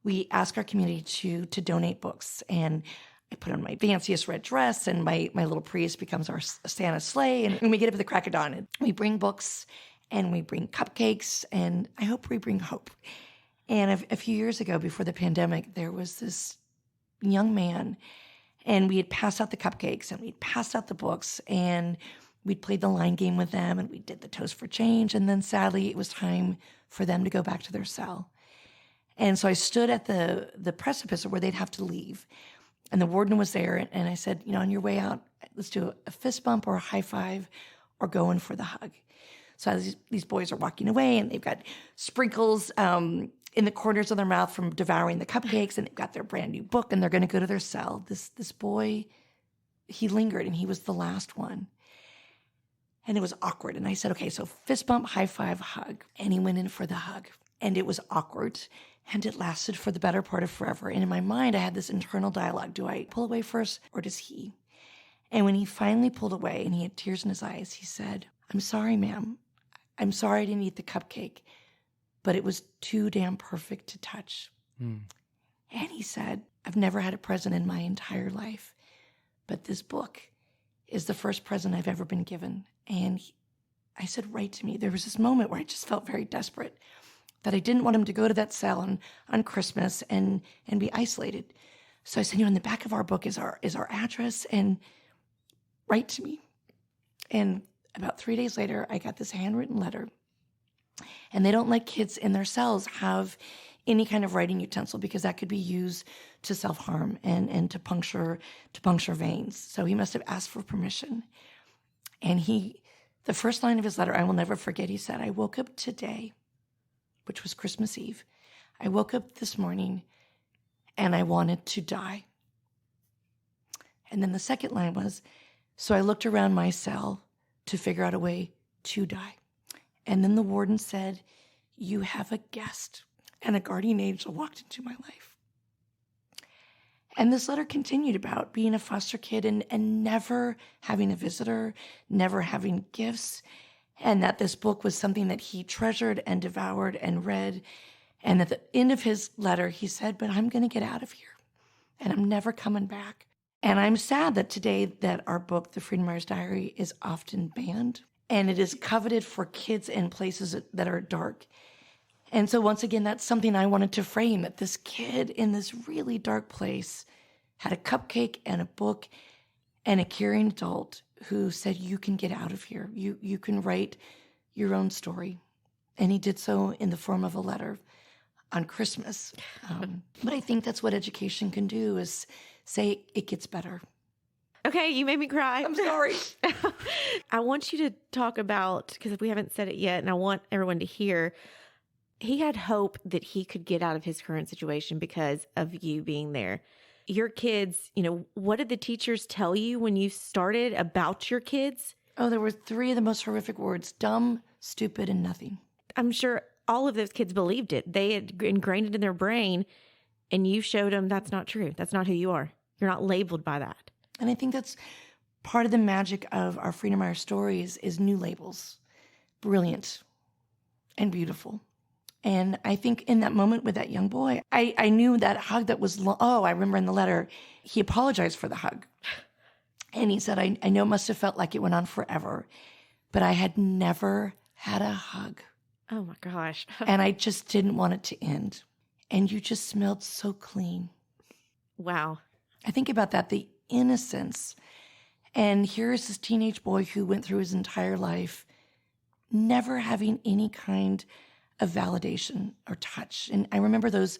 we ask our community to donate books. And I put on my fanciest red dress and my little Prius becomes our Santa sleigh. And we get up at the crack of dawn and we bring books and we bring cupcakes and I hope we bring hope. And a few years ago, before the pandemic, there was this young man and we had passed out the cupcakes and we'd passed out the books and we'd played the line game with them and we did the toast for change. And then sadly, it was time for them to go back to their cell. And so I stood at the precipice where they'd have to leave. And the warden was there. And I said, on your way out, let's do a fist bump or a high five or go in for the hug. So as these boys are walking away and they've got sprinkles in the corners of their mouth from devouring the cupcakes and they've got their brand new book and they're going to go to their cell. This boy, he lingered and he was the last one. And it was awkward. And I said, okay, so fist bump, high five, hug. And he went in for the hug. and it was awkward. And it lasted for the better part of forever. And in my mind, I had this internal dialogue. Do I pull away first, or does he? And when he finally pulled away and he had tears in his eyes, he said, "I'm sorry, ma'am. I'm sorry I didn't eat the cupcake, but it was too damn perfect to touch." And he said, "I've never had a present in my entire life, but this book is the first present I've ever been given." And I said, "Write to me." There was this moment where I just felt very desperate, that I didn't want him to go to that cell on Christmas and be isolated. So I said, in the back of our book is our address, and write to me. And about 3 days later, I got this handwritten letter. And they don't let kids in their cells have any kind of writing utensil because that could be used to self-harm and to puncture veins. So he must have asked for permission. And the first line of his letter, I will never forget, he said, "I woke up today," which was Christmas Eve. "I woke up this morning and I wanted to die." And then the second line was, "So I looked around my cell to figure out a way to die." And then the warden said, "You have a guest." And a guardian angel walked into my life. And this letter continued about being a foster kid and never having a visitor, never having gifts, and that this book was something that he treasured and devoured and read. And at the end of his letter, he said, "But I'm going to get out of here, and I'm never coming back." And I'm sad that today that our book, The Freedom Rider's Diary, is often banned, and it is coveted for kids in places that are dark. And so once again, that's something I wanted to frame, that this kid in this really dark place had a cupcake and a book and a caring adult who said, "You can get out of here. You can write your own story." And he did so in the form of a letter on Christmas. But I think that's what education can do, is say it gets better. Okay, you made me cry. I'm sorry. I want you to talk about, because we haven't said it yet, and I want everyone to hear, he had hope that he could get out of his current situation because of you being there. Your kids, what did the teachers tell you when you started about your kids? Oh, there were 3 of the most horrific words: dumb, stupid, and nothing. I'm sure all of those kids believed it. They had ingrained it in their brain, and you showed them that's not true. That's not who you are. You're not labeled by that. And I think that's part of the magic of our Freedom Rider stories is new labels. Brilliant and beautiful. And I think in that moment with that young boy, I knew that hug that was I remember in the letter, he apologized for the hug. And he said, I know it must have felt like it went on forever, but I had never had a hug. Oh my gosh. And I just didn't want it to end. And you just smelled so clean. Wow. I think about that, the innocence. And here's this teenage boy who went through his entire life never having any kind of validation or touch. And I remember those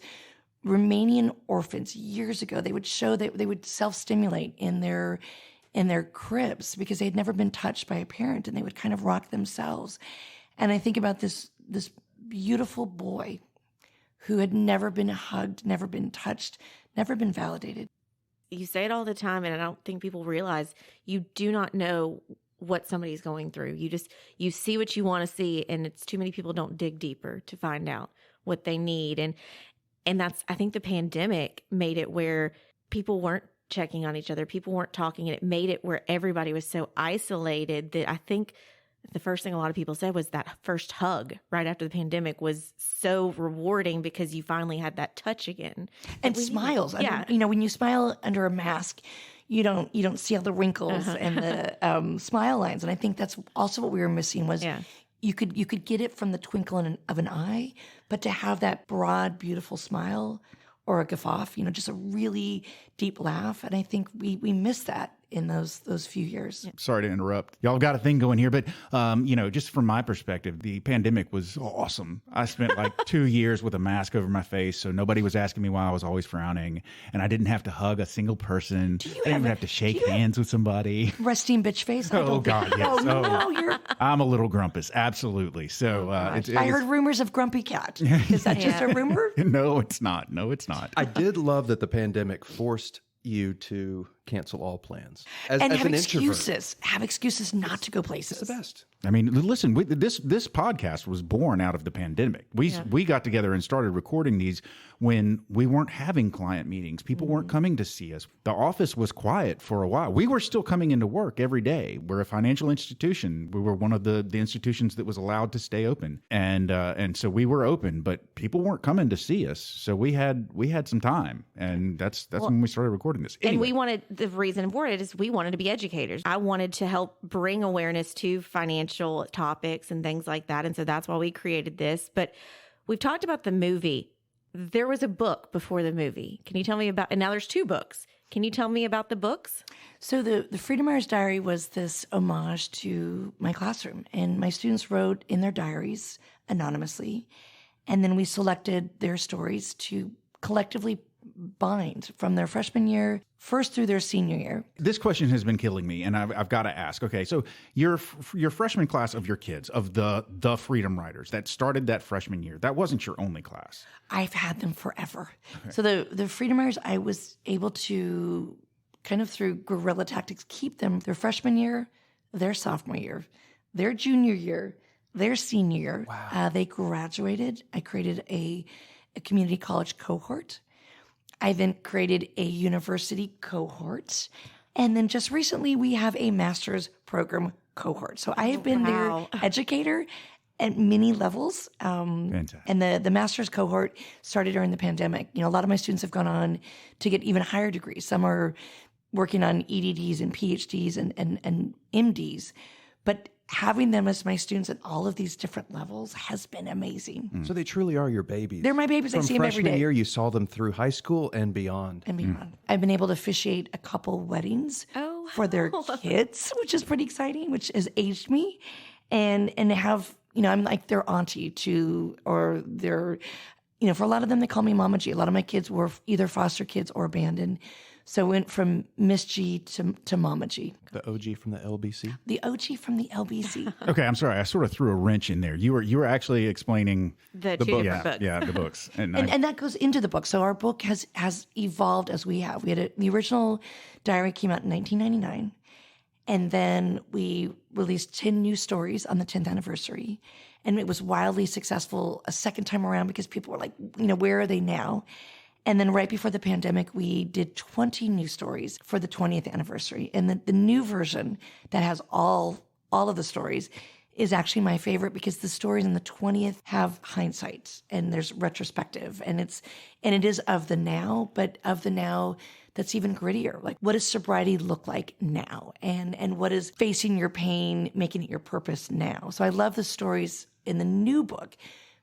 Romanian orphans years ago, they would show that they would self-stimulate in their cribs because they had never been touched by a parent, and they would kind of rock themselves. And I think about this beautiful boy who had never been hugged, never been touched, never been validated. You say it all the time, and I don't think people realize you do not know what somebody's going through. You see what you want to see, and it's too many people don't dig deeper to find out what they need. And that's, I think the pandemic made it where people weren't checking on each other. People weren't talking, and it made it where everybody was so isolated that I think the first thing a lot of people said was that first hug right after the pandemic was so rewarding because you finally had that touch again. And smiles. Yeah. When you smile under a mask, you don't see all the wrinkles and the smile lines. And I think that's also what we were missing was you could get it from the twinkle of an eye, but to have that broad, beautiful smile or a guffaw, just a really deep laugh. And I think we missed that in those few years. Sorry to interrupt. Y'all got a thing going here, but just from my perspective, the pandemic was awesome. I spent like 2 years with a mask over my face, so nobody was asking me why I was always frowning, and I didn't have to hug a single person. I didn't even have to shake hands with somebody. Resting bitch face? Oh God, yes. No, I'm a little grumpus, absolutely. So I heard rumors of Grumpy Cat. Is that just a rumor? No, it's not. No, it's not. I did love that the pandemic forced you to cancel all plans. And as have an excuses. Have excuses not to go places. It's the best. I mean, listen, this podcast was born out of the pandemic. We got together and started recording these when we weren't having client meetings. People weren't coming to see us. The office was quiet for a while. We were still coming into work every day. We're a financial institution. We were one of the institutions that was allowed to stay open, and so we were open, but people weren't coming to see us. So we had some time, and that's when we started recording this. And Anyway. the reason for it is we wanted to be educators. I wanted to help bring awareness to financial topics and things like that. And so that's why we created this. But we've talked about the movie. There was a book before the movie. Can you tell me about, and now there's 2 books. Can you tell me about the books? So the Freedom Writers Diary was this homage to my classroom. And my students wrote in their diaries anonymously. And then we selected their stories to collectively bind from their freshman year first through their senior year. This question has been killing me, and I've got to ask. Okay, so your freshman class of your kids, of the Freedom Writers that started that freshman year, that wasn't your only class. I've had them forever. Okay. So the Freedom Writers, I was able to kind of through guerrilla tactics keep them their freshman year, their sophomore year, their junior year, their senior year. Wow. They graduated. I created a community college cohort. I then created a university cohort. And then just recently, we have a master's program cohort. So I have been their educator at many levels. Fantastic. And the master's cohort started during the pandemic. You know, a lot of my students have gone on to get even higher degrees. Some are working on EDDs and PhDs and MDs. But having them as my students at all of these different levels has been amazing. So they truly are your babies. They're my babies. I see them every day. From freshman year, you saw them through high school and beyond. I've been able to officiate a couple weddings for their kids, which is pretty exciting, which has aged me. And have, you know, I'm like their auntie or their, you know, for a lot of them, they call me Mama G. A lot of my kids were either foster kids or abandoned. So I went from Miss G to Mama G. The OG from the LBC? The OG from the LBC. Okay, I'm sorry. I sort of threw a wrench in there. You were actually explaining the 2 different books. Yeah, the books. And that goes into the book. So our book has evolved as we have. We had the original diary came out in 1999. And then we released 10 new stories on the 10th anniversary. And it was wildly successful a second time around because people were like, you know, where are they now? And then right before the pandemic, we did 20 new stories for the 20th anniversary. And the new version that has all of the stories is actually my favorite because the stories in the 20th have hindsight and there's retrospective. And it is of the now, but of the now that's even grittier. Like, what does sobriety look like now? And what is facing your pain, making it your purpose now? So I love the stories in the new book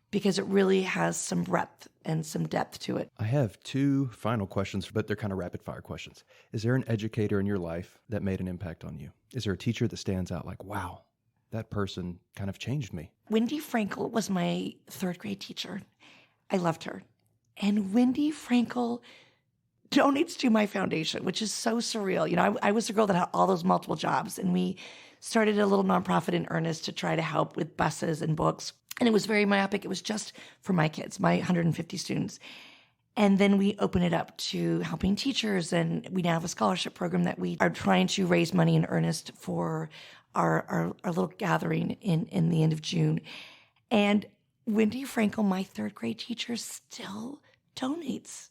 because it really has some breadth and some depth to it. I have 2 final questions, but they're kind of rapid fire questions. Is there an educator in your life that made an impact on you? Is there a teacher that stands out like, wow, that person kind of changed me? Wendy Frankel was my 3rd grade teacher. I loved her. And Wendy Frankel donates to my foundation, which is so surreal. You know, I was the girl that had all those multiple jobs, and we started a little nonprofit in earnest to try to help with buses and books. And it was very myopic. It was just for my kids, my 150 students. And then we open it up to helping teachers. And we now have a scholarship program that we are trying to raise money in earnest for our little gathering in the end of June. And Wendy Frankel, my 3rd grade teacher, still donates.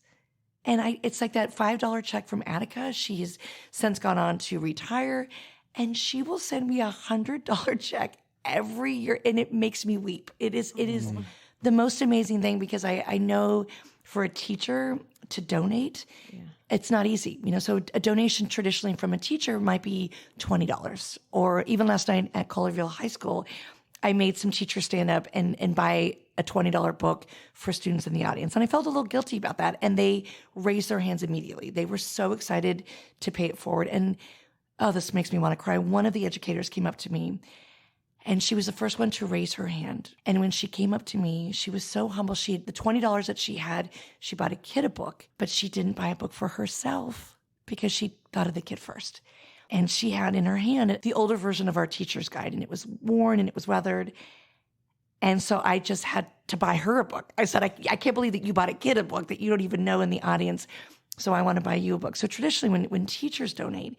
And it's like that $5 check from Attica. She has since gone on to retire. And she will send me $100 check every year, and it makes me weep. It is the most amazing thing because I know for a teacher to donate, it's not easy. You know, so a donation traditionally from a teacher might be $20. Or even last night at Collierville High School, I made some teachers stand up and buy a $20 book for students in the audience. And I felt a little guilty about that. And they raised their hands immediately. They were so excited to pay it forward. And oh, this makes me want to cry. One of the educators came up to me, and she was the first one to raise her hand. And when she came up to me, she was so humble. She had the $20 that she had, she bought a kid a book, but she didn't buy a book for herself because she thought of the kid first. And she had in her hand the older version of our teacher's guide, and it was worn and it was weathered. And so I just had to buy her a book. I said, I can't believe that you bought a kid a book that you don't even know in the audience. So I want to buy you a book. So traditionally when teachers donate,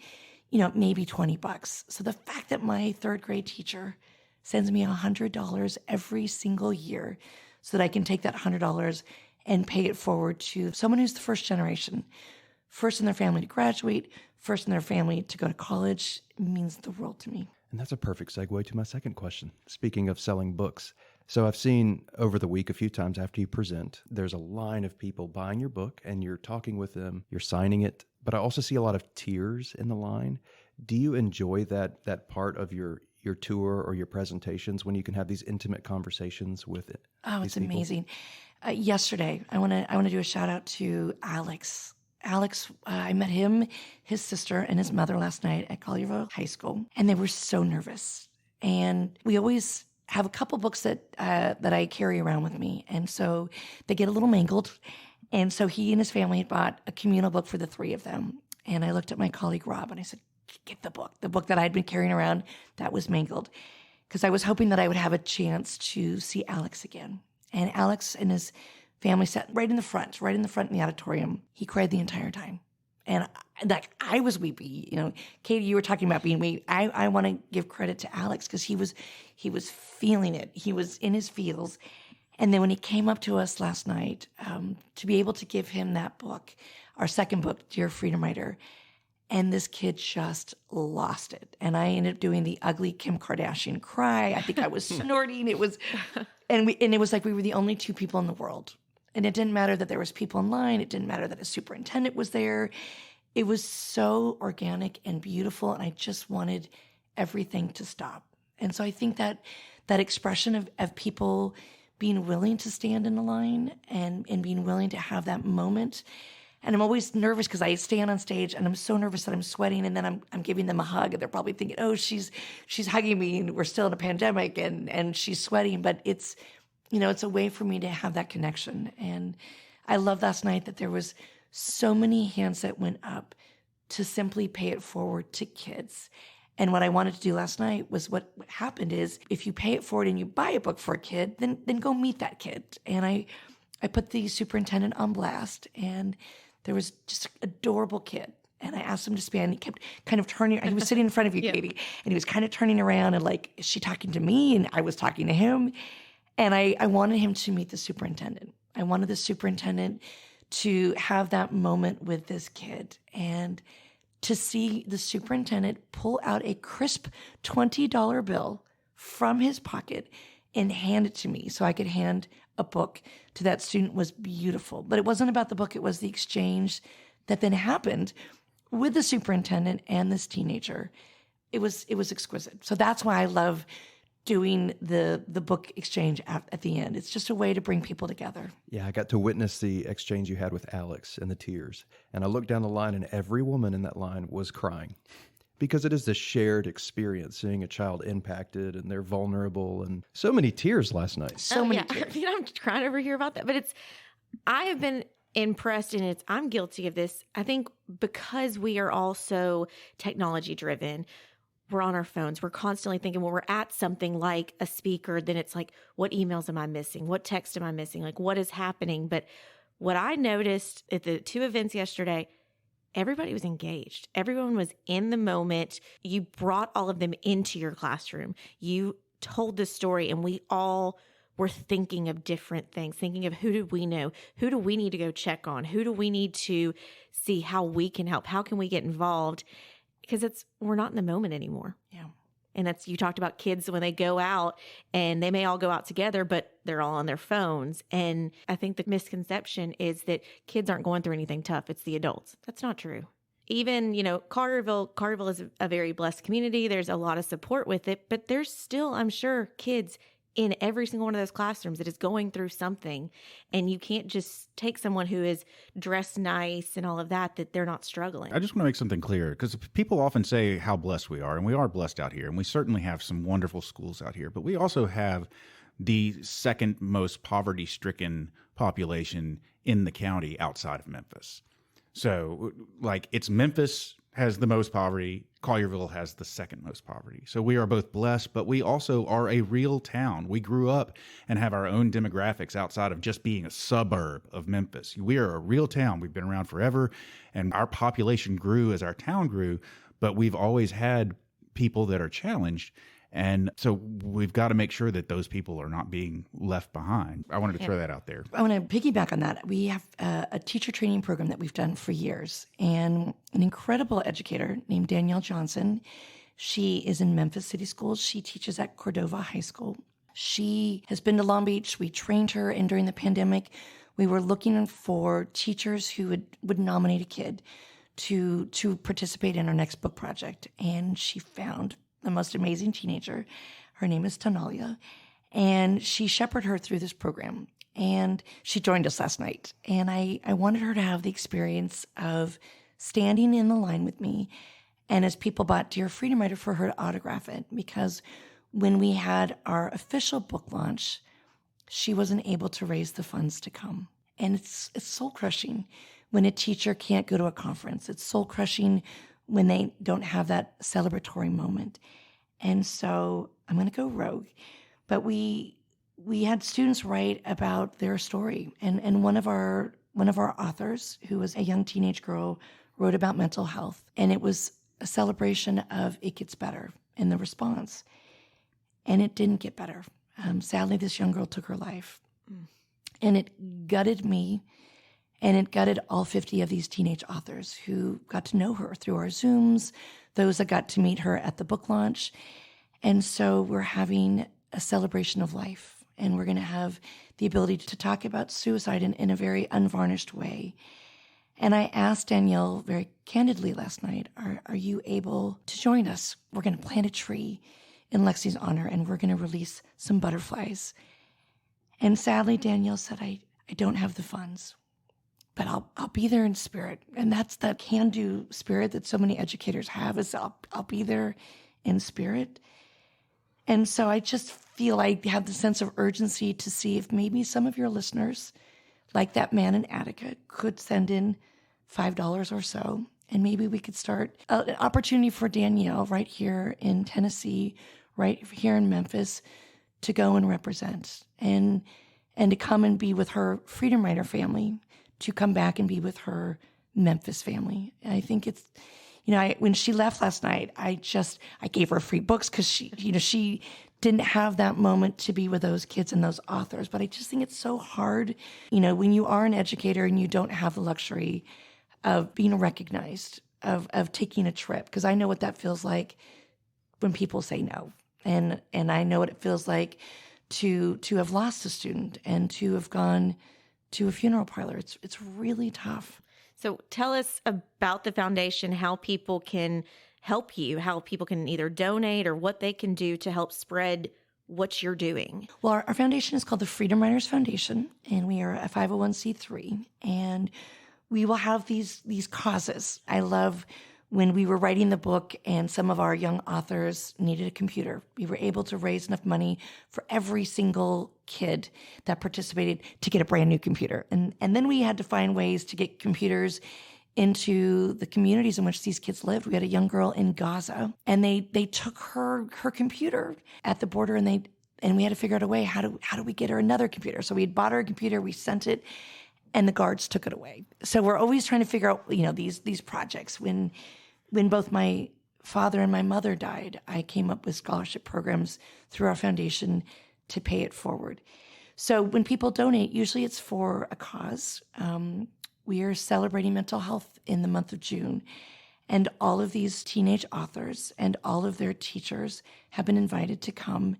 maybe $20. So the fact that my third grade teacher sends me $100 every single year so that I can take that $100 and pay it forward to someone who's the first generation, first in their family to graduate, first in their family to go to college, means the world to me. And that's a perfect segue to my second question. Speaking of selling books. So I've seen over the week a few times after you present, there's a line of people buying your book and you're talking with them, you're signing it, but I also see a lot of tears in the line. Do you enjoy that part of your tour or your presentations when you can have these intimate conversations with it? Oh, it's amazing. Yesterday, I want to do a shout out to Alex. Alex, I met him, his sister, and his mother last night at Collierville High School, and they were so nervous. And we always have a couple books that I carry around with me, and so they get a little mangled. And so he and his family had bought a communal book for the three of them. And I looked at my colleague Rob and I said, "Get the book that I had been carrying around that was mangled," because I was hoping that I would have a chance to see Alex again. And Alex and his family sat right in the front in the auditorium. He cried the entire time. And I was weepy. Katie, you were talking about being weepy. I want to give credit to Alex because he was feeling it. He was in his feels. And then when he came up to us last night, to be able to give him that book, our second book, Dear Freedom Writer, and this kid just lost it. And I ended up doing the ugly Kim Kardashian cry. I think I was snorting. It was, and it was like we were the only two people in the world. And it didn't matter that there was people in line. It didn't matter that a superintendent was there. It was so organic and beautiful. And I just wanted everything to stop. And so I think that expression of people being willing to stand in a line and being willing to have that moment. And I'm always nervous because I stand on stage and I'm so nervous that I'm sweating, and then I'm giving them a hug and they're probably thinking, "Oh, she's hugging me and we're still in a pandemic and she's sweating." But it's a way for me to have that connection. And I love last night that there was so many hands that went up to simply pay it forward to kids. And what I wanted to do last night was what happened is if you pay it forward and you buy a book for a kid, then go meet that kid. And I put the superintendent on blast, and there was just an adorable kid. And I asked him to stand. He kept kind of turning. He was sitting in front of you, Yeah. Katie, and he was kind of turning around and like, is she talking to me? And I was talking to him. And I wanted him to meet the superintendent. I wanted the superintendent to have that moment with this kid and to see the superintendent pull out a crisp $20 bill from his pocket and hand it to me so I could hand a book to that student was beautiful. But it wasn't about the book. It was the exchange that then happened with the superintendent and this teenager. It was exquisite. So that's why I love doing the book exchange at the end. It's just a way to bring people together. Yeah, I got to witness the exchange you had with Alex and the tears. And I looked down the line and every woman in that line was crying because it is this shared experience, seeing a child impacted and they're vulnerable, and so many tears last night. So many Yeah. tears. I'm crying over here about that, but I have been impressed, and I'm guilty of this. I think because we are all so technology driven, we're on our phones. We're constantly thinking when we're at something like a speaker, then it's like, what emails am I missing? What text am I missing? Like, what is happening? But what I noticed at the two events yesterday, everybody was engaged. Everyone was in the moment. You brought all of them into your classroom. You told the story, and we all were thinking of different things, thinking of who do we know? Who do we need to go check on? Who do we need to see how we can help? How can we get involved? Because we're not in the moment anymore. Yeah. And you talked about kids when they go out, and they may all go out together, but they're all on their phones. And I think the misconception is that kids aren't going through anything tough. It's the adults. That's not true. Even, Carterville is a very blessed community. There's a lot of support with it, but there's still, I'm sure, kids in every single one of those classrooms that is going through something. And you can't just take someone who is dressed nice and all of that they're not struggling. I just want to make something clear, because people often say how blessed we are, and we are blessed out here, and we certainly have some wonderful schools out here, but we also have the second most poverty-stricken population in the county outside of Memphis. So, it's Memphis has the most poverty, Collierville has the second most poverty. So we are both blessed, but we also are a real town. We grew up and have our own demographics outside of just being a suburb of Memphis. We are a real town. We've been around forever, and our population grew as our town grew, but we've always had people that are challenged. And so we've got to make sure that those people are not being left behind. I wanted to throw that out there. I want to piggyback on that. We have a teacher training program that we've done for years, and an incredible educator named Danielle Johnson. She is in Memphis City Schools. She teaches at Cordova High School. She has been to Long Beach. We trained her, and during the pandemic, we were looking for teachers who would nominate a kid to participate in our next book project. And she found the most amazing teenager. Her name is Tanalia, and she shepherded her through this program. And she joined us last night. And I wanted her to have the experience of standing in the line with me, and as people bought Dear Freedom Writer, for her to autograph it. Because when we had our official book launch, she wasn't able to raise the funds to come. And it's soul crushing when a teacher can't go to a conference. It's soul crushing when they don't have that celebratory moment. And so I'm going to go rogue. But we had students write about their story. And one of our authors, who was a young teenage girl, wrote about mental health. And it was a celebration of it gets better in the response. And it didn't get better. Sadly, this young girl took her life. And it gutted me. And it gutted all 50 of these teenage authors who got to know her through our Zooms, those that got to meet her at the book launch. And so we're having a celebration of life, and we're going to have the ability to talk about suicide in a very unvarnished way. And I asked Danielle very candidly last night, are you able to join us? We're going to plant a tree in Lexi's honor, and we're going to release some butterflies. And sadly, Danielle said, I don't have the funds, but I'll be there in spirit. And that's that can-do spirit that so many educators have, is I'll be there in spirit. And so I just feel I have the sense of urgency to see if maybe some of your listeners, like that man in Attica, could send in $5 or so. And maybe we could start an opportunity for Danielle right here in Tennessee, right here in Memphis, to go and represent and to come and be with her Freedom Writer family, to come back and be with her Memphis family. And I think it's, when she left last night, I gave her free books because she didn't have that moment to be with those kids and those authors. But I just think it's so hard, when you are an educator and you don't have the luxury of being recognized, of taking a trip, because I know what that feels like when people say no. And I know what it feels like to have lost a student and to have gone to a funeral parlor. It's really tough. So tell us about the foundation, how people can help you, how people can either donate or what they can do to help spread what you're doing. Well, our foundation is called the Freedom Writers Foundation, and we are a 501c3, and we will have these causes. I love when we were writing the book and some of our young authors needed a computer. We were able to raise enough money for every single kid that participated to get a brand new computer. And then we had to find ways to get computers into the communities in which these kids lived. We had a young girl in Gaza, and they took her computer at the border, and we had to figure out a way, how do we get her another computer? So we had bought her a computer, we sent it, and the guards took it away. So we're always trying to figure out, these projects. When both my father and my mother died, I came up with scholarship programs through our foundation to pay it forward. So when people donate, usually it's for a cause. We are celebrating mental health in the month of June, and all of these teenage authors and all of their teachers have been invited to come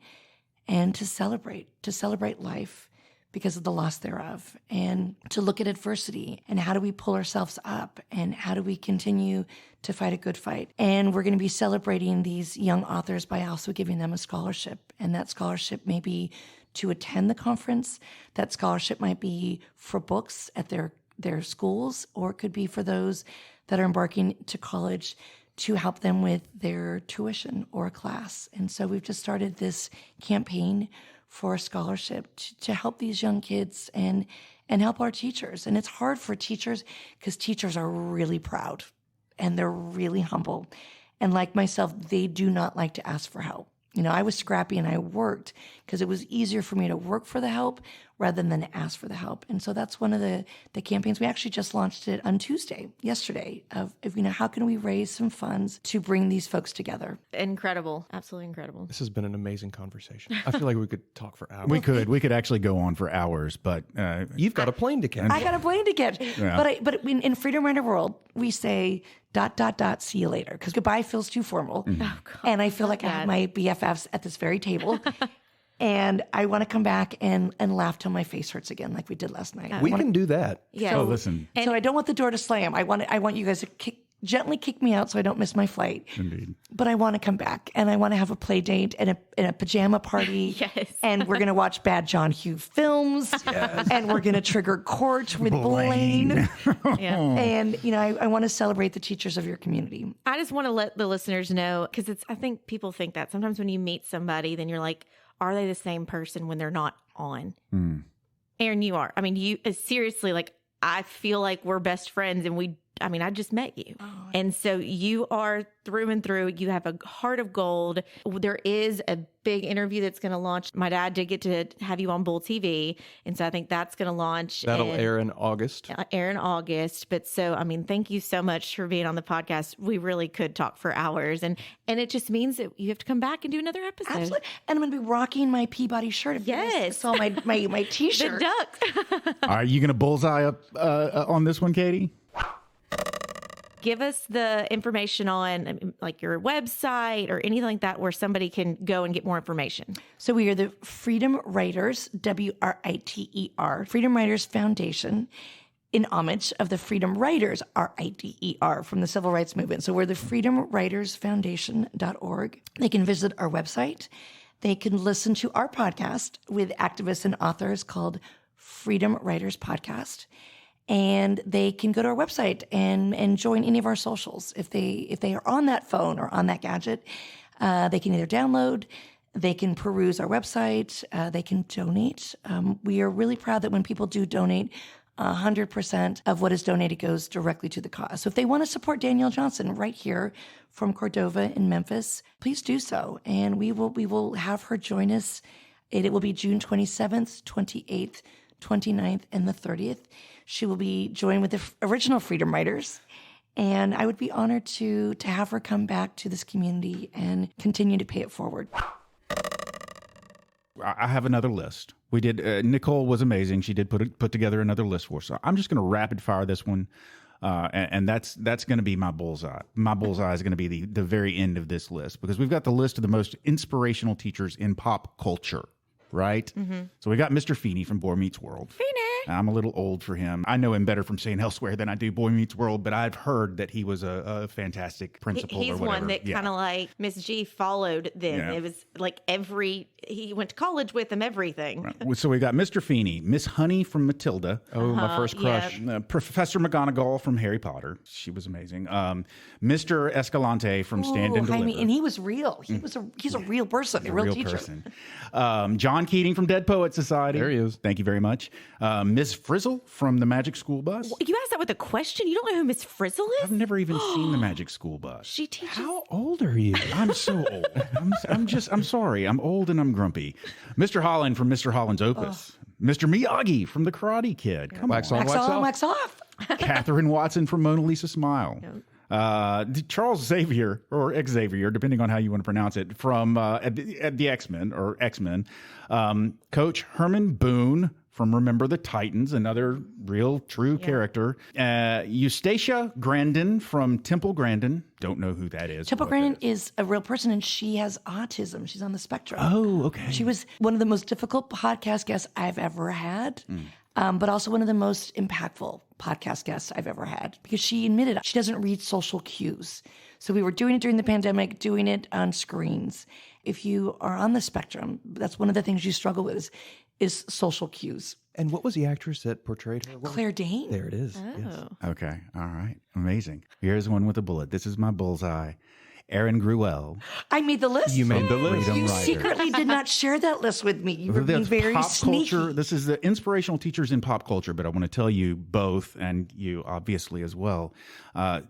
and to celebrate life because of the loss thereof, and to look at adversity and how do we pull ourselves up and how do we continue to fight a good fight. And we're going to be celebrating these young authors by also giving them a scholarship. And that scholarship may be to attend the conference. That scholarship might be for books at their schools, or it could be for those that are embarking to college to help them with their tuition or a class. And so we've just started this campaign for a scholarship to help these young kids and help our teachers. And it's hard for teachers because teachers are really proud and they're really humble. And like myself, they do not like to ask for help. You know, I was scrappy and I worked because it was easier for me to work for the help rather than ask for the help. And so that's one of the campaigns. We actually just launched it on Tuesday, yesterday, of you know, how can we raise some funds to bring these folks together? Incredible. Absolutely incredible. This has been an amazing conversation. I feel like we could talk for hours. We could actually go on for hours, but You've got a plane to catch. I got a plane to catch. Yeah. But in Freedom Rider world, we say ... see you later, because goodbye feels too formal. Oh, God. And I feel like I have my BFFs at this very table. And I want to come back and laugh till my face hurts again, like we did last night. We can do that. Yeah. oh, listen, So I don't want the door to slam. I want you guys to gently kick me out so I don't miss my flight. indeed. But I want to come back, and I want to have a play date and a pajama party. Yes. And we're going to watch bad John Hugh films. And we're going to trigger court with Blaine. Yeah. And, you know, I want to celebrate the teachers of your community. I just want to let the listeners know, because I think people think that sometimes when you meet somebody, then you're like, are they the same person when they're not on? Erin, you are. I mean, you seriously, like, I feel like we're best friends, and I just met you. And so you are through and through. You have a heart of gold. There is a big interview that's going to launch. My dad did get to have you on Bull TV. And so I think that's going to launch. That'll air in August. But so, I mean, thank you so much for being on the podcast. We really could talk for hours. And it just means that you have to come back and do another episode. Absolutely. And I'm going to be rocking my Peabody shirt. If you guys saw my The T-shirt. ducks. Are you going to bullseye up on this one, Katie? Give us the information on like your website or anything like that where somebody can go and get more information. So we are the Freedom Writers, WRITER, Freedom Writers Foundation, in homage of the Freedom Writers, RIDER, from the Civil Rights Movement. So we're the freedomwritersfoundation.org. They can visit our website. They can listen to our podcast with activists and authors called Freedom Writers Podcast. And they can go to our website and join any of our socials. If they are on that phone or on that gadget, they can either download, they can peruse our website, they can donate. We are really proud that when people do donate, 100% of what is donated goes directly to the cause. So if they want to support Danielle Johnson right here from Cordova in Memphis, please do so. And we will have her join us. It will be June 27th, 28th, 29th, and the 30th. She will be joined with the original Freedom Writers. And I would be honored to have her come back to this community and continue to pay it forward. I have another list. We did. Nicole was amazing. She did put together another list for us. So I'm just going to rapid fire this one, and that's going to be my bullseye. My bullseye is going to be the very end of this list, because we've got the list of the most inspirational teachers in pop culture, right? Mm-hmm. So we got Mr. Feeney from Boy Meets World. Feeney. I'm a little old for him. I know him better from St. Elsewhere than I do Boy Meets World, but I've heard that he was a fantastic principal. He's or whatever. one that kind of like Miss G followed them. Yeah. It was like he went to college with them, everything. Right. So we got Mr. Feeney, Miss Honey from Matilda. Oh, my first crush. Professor McGonagall from Harry Potter. She was amazing. Mr. Escalante from Stand and Deliver. And he was real. He's a real person, a real teacher. Person. John Keating from Dead Poet Society. There he is. Thank you very much. Miss Frizzle from the Magic School Bus. You asked that with a question? You don't know who Miss Frizzle is? I've never even seen the Magic School Bus. She teaches. How old are you? I'm so old. I'm sorry. I'm old and I'm grumpy. Mr. Holland from Mr. Holland's Opus. Mr. Miyagi from The Karate Kid. Come Wax on. on, Wax wax on, off. wax off. Catherine Watson from Mona Lisa Smile. Charles Xavier, or Xavier, depending on how you want to pronounce it, from at the X-Men, or X-Men. Coach Herman Boone from Remember the Titans, another real, true character. Eustacia Grandin from Temple Grandin. Don't know who that is. Temple Grandin is a real person, and she has autism. She's on the spectrum. Oh, okay. She was one of the most difficult podcast guests I've ever had, but also one of the most impactful podcast guests I've ever had, because she admitted she doesn't read social cues. So we were doing it during the pandemic, doing it on screens. If you are on the spectrum, that's one of the things you struggle with is social cues. And what was the actress that portrayed her? Claire Danes. There it is. Oh. Yes. Okay. All right. Amazing. Here's one with a bullet. This is my bullseye. Erin Gruwell. I made the list. You made the list. Freedom You Rider. secretly did not share that list with me. You were being That's very pop sneaky. culture. This is the inspirational teachers in pop culture, but I want to tell you both, and you obviously as well.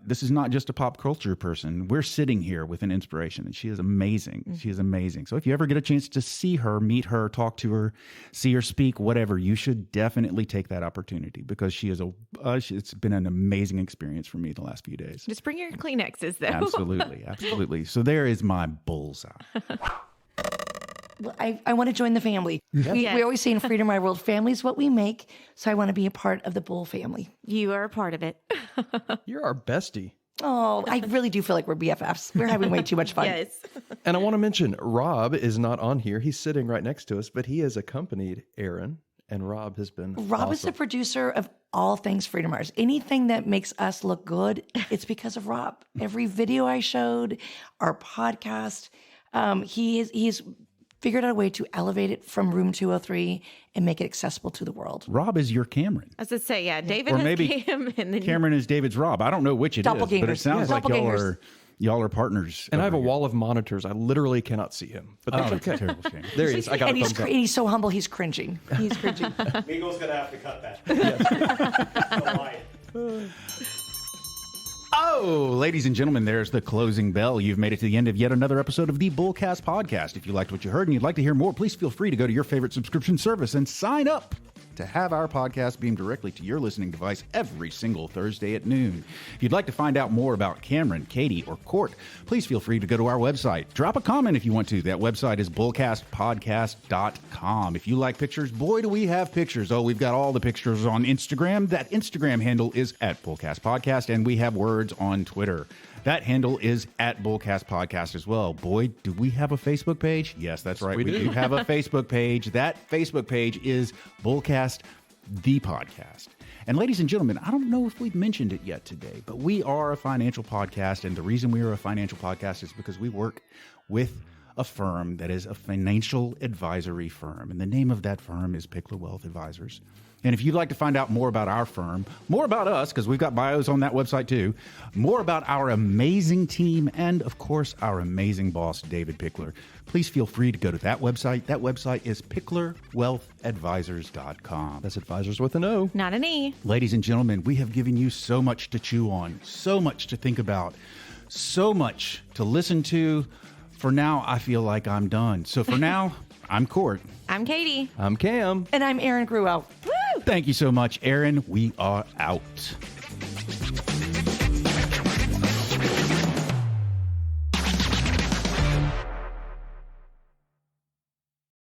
This is not just a pop culture person. We're sitting here with an inspiration, and she is amazing. She is amazing. So if you ever get a chance to see her, meet her, talk to her, see her speak, whatever, you should definitely take that opportunity because she is it's been an amazing experience for me the last few days. Just bring your Kleenexes, though. Absolutely, absolutely. So there is my bullseye. Well, I want to join the family. Yes. We always say in Freedom Rider World, family is what we make. So I want to be a part of the Bull family. You are a part of it. You're our bestie. Oh, I really do feel like we're BFFs. We're having way too much fun. Yes. And I want to mention, Rob is not on here. He's sitting right next to us, but he has accompanied Erin, and Rob has been Rob is the awesome. producer of all things Freedom Riders. Anything that makes us look good, it's because of Rob. Every video I showed, our podcast, he's figured out a way to elevate it from room 203 and make it accessible to the world. Rob is your Cameron. I was going to say, yeah, David Or has maybe Cam, and then Cameron is David's Rob. I don't know which it is, but it Doppelgangers. sounds Yeah. like Doppelgangers. y'all are partners. And I have a over here. wall of monitors. I literally cannot see him, but that's Oh, it's okay. a terrible shame. There he is. I got And a thumbs up. he's so humble, he's cringing. He's cringing. Miguel's gonna have to cut that. Oh, ladies and gentlemen, there's the closing bell. You've made it to the end of yet another episode of the BullCast podcast. If you liked what you heard and you'd like to hear more, please feel free to go to your favorite subscription service and sign up to have our podcast beamed directly to your listening device every single Thursday at noon. If you'd like to find out more about Cameron, Katie, or Court, please feel free to go to our website. Drop a comment if you want to. That website is bullcastpodcast.com. If you like pictures, boy, do we have pictures. Oh, we've got all the pictures on Instagram. That Instagram handle is at Bullcast Podcast, and we have words on Twitter. That handle is at BullCast Podcast as well. Boy, do we have a Facebook page? Yes, that's right. We do have a Facebook page. That Facebook page is BullCast, the podcast. And ladies and gentlemen, I don't know if we've mentioned it yet today, but we are a financial podcast. And the reason we are a financial podcast is because we work with a firm that is a financial advisory firm. And the name of that firm is Pickler Wealth Advisors. And if you'd like to find out more about our firm, more about us, because we've got bios on that website too, more about our amazing team, and of course, our amazing boss, David Pickler, please feel free to go to that website. That website is picklerwealthadvisors.com. That's advisors with an O. not an E. Ladies and gentlemen, we have given you so much to chew on, so much to think about, so much to listen to. For now, I feel like I'm done. So for now, I'm Court. I'm Katie. I'm Cam. And I'm Erin Gruwell. Thank you so much, Erin. We are out.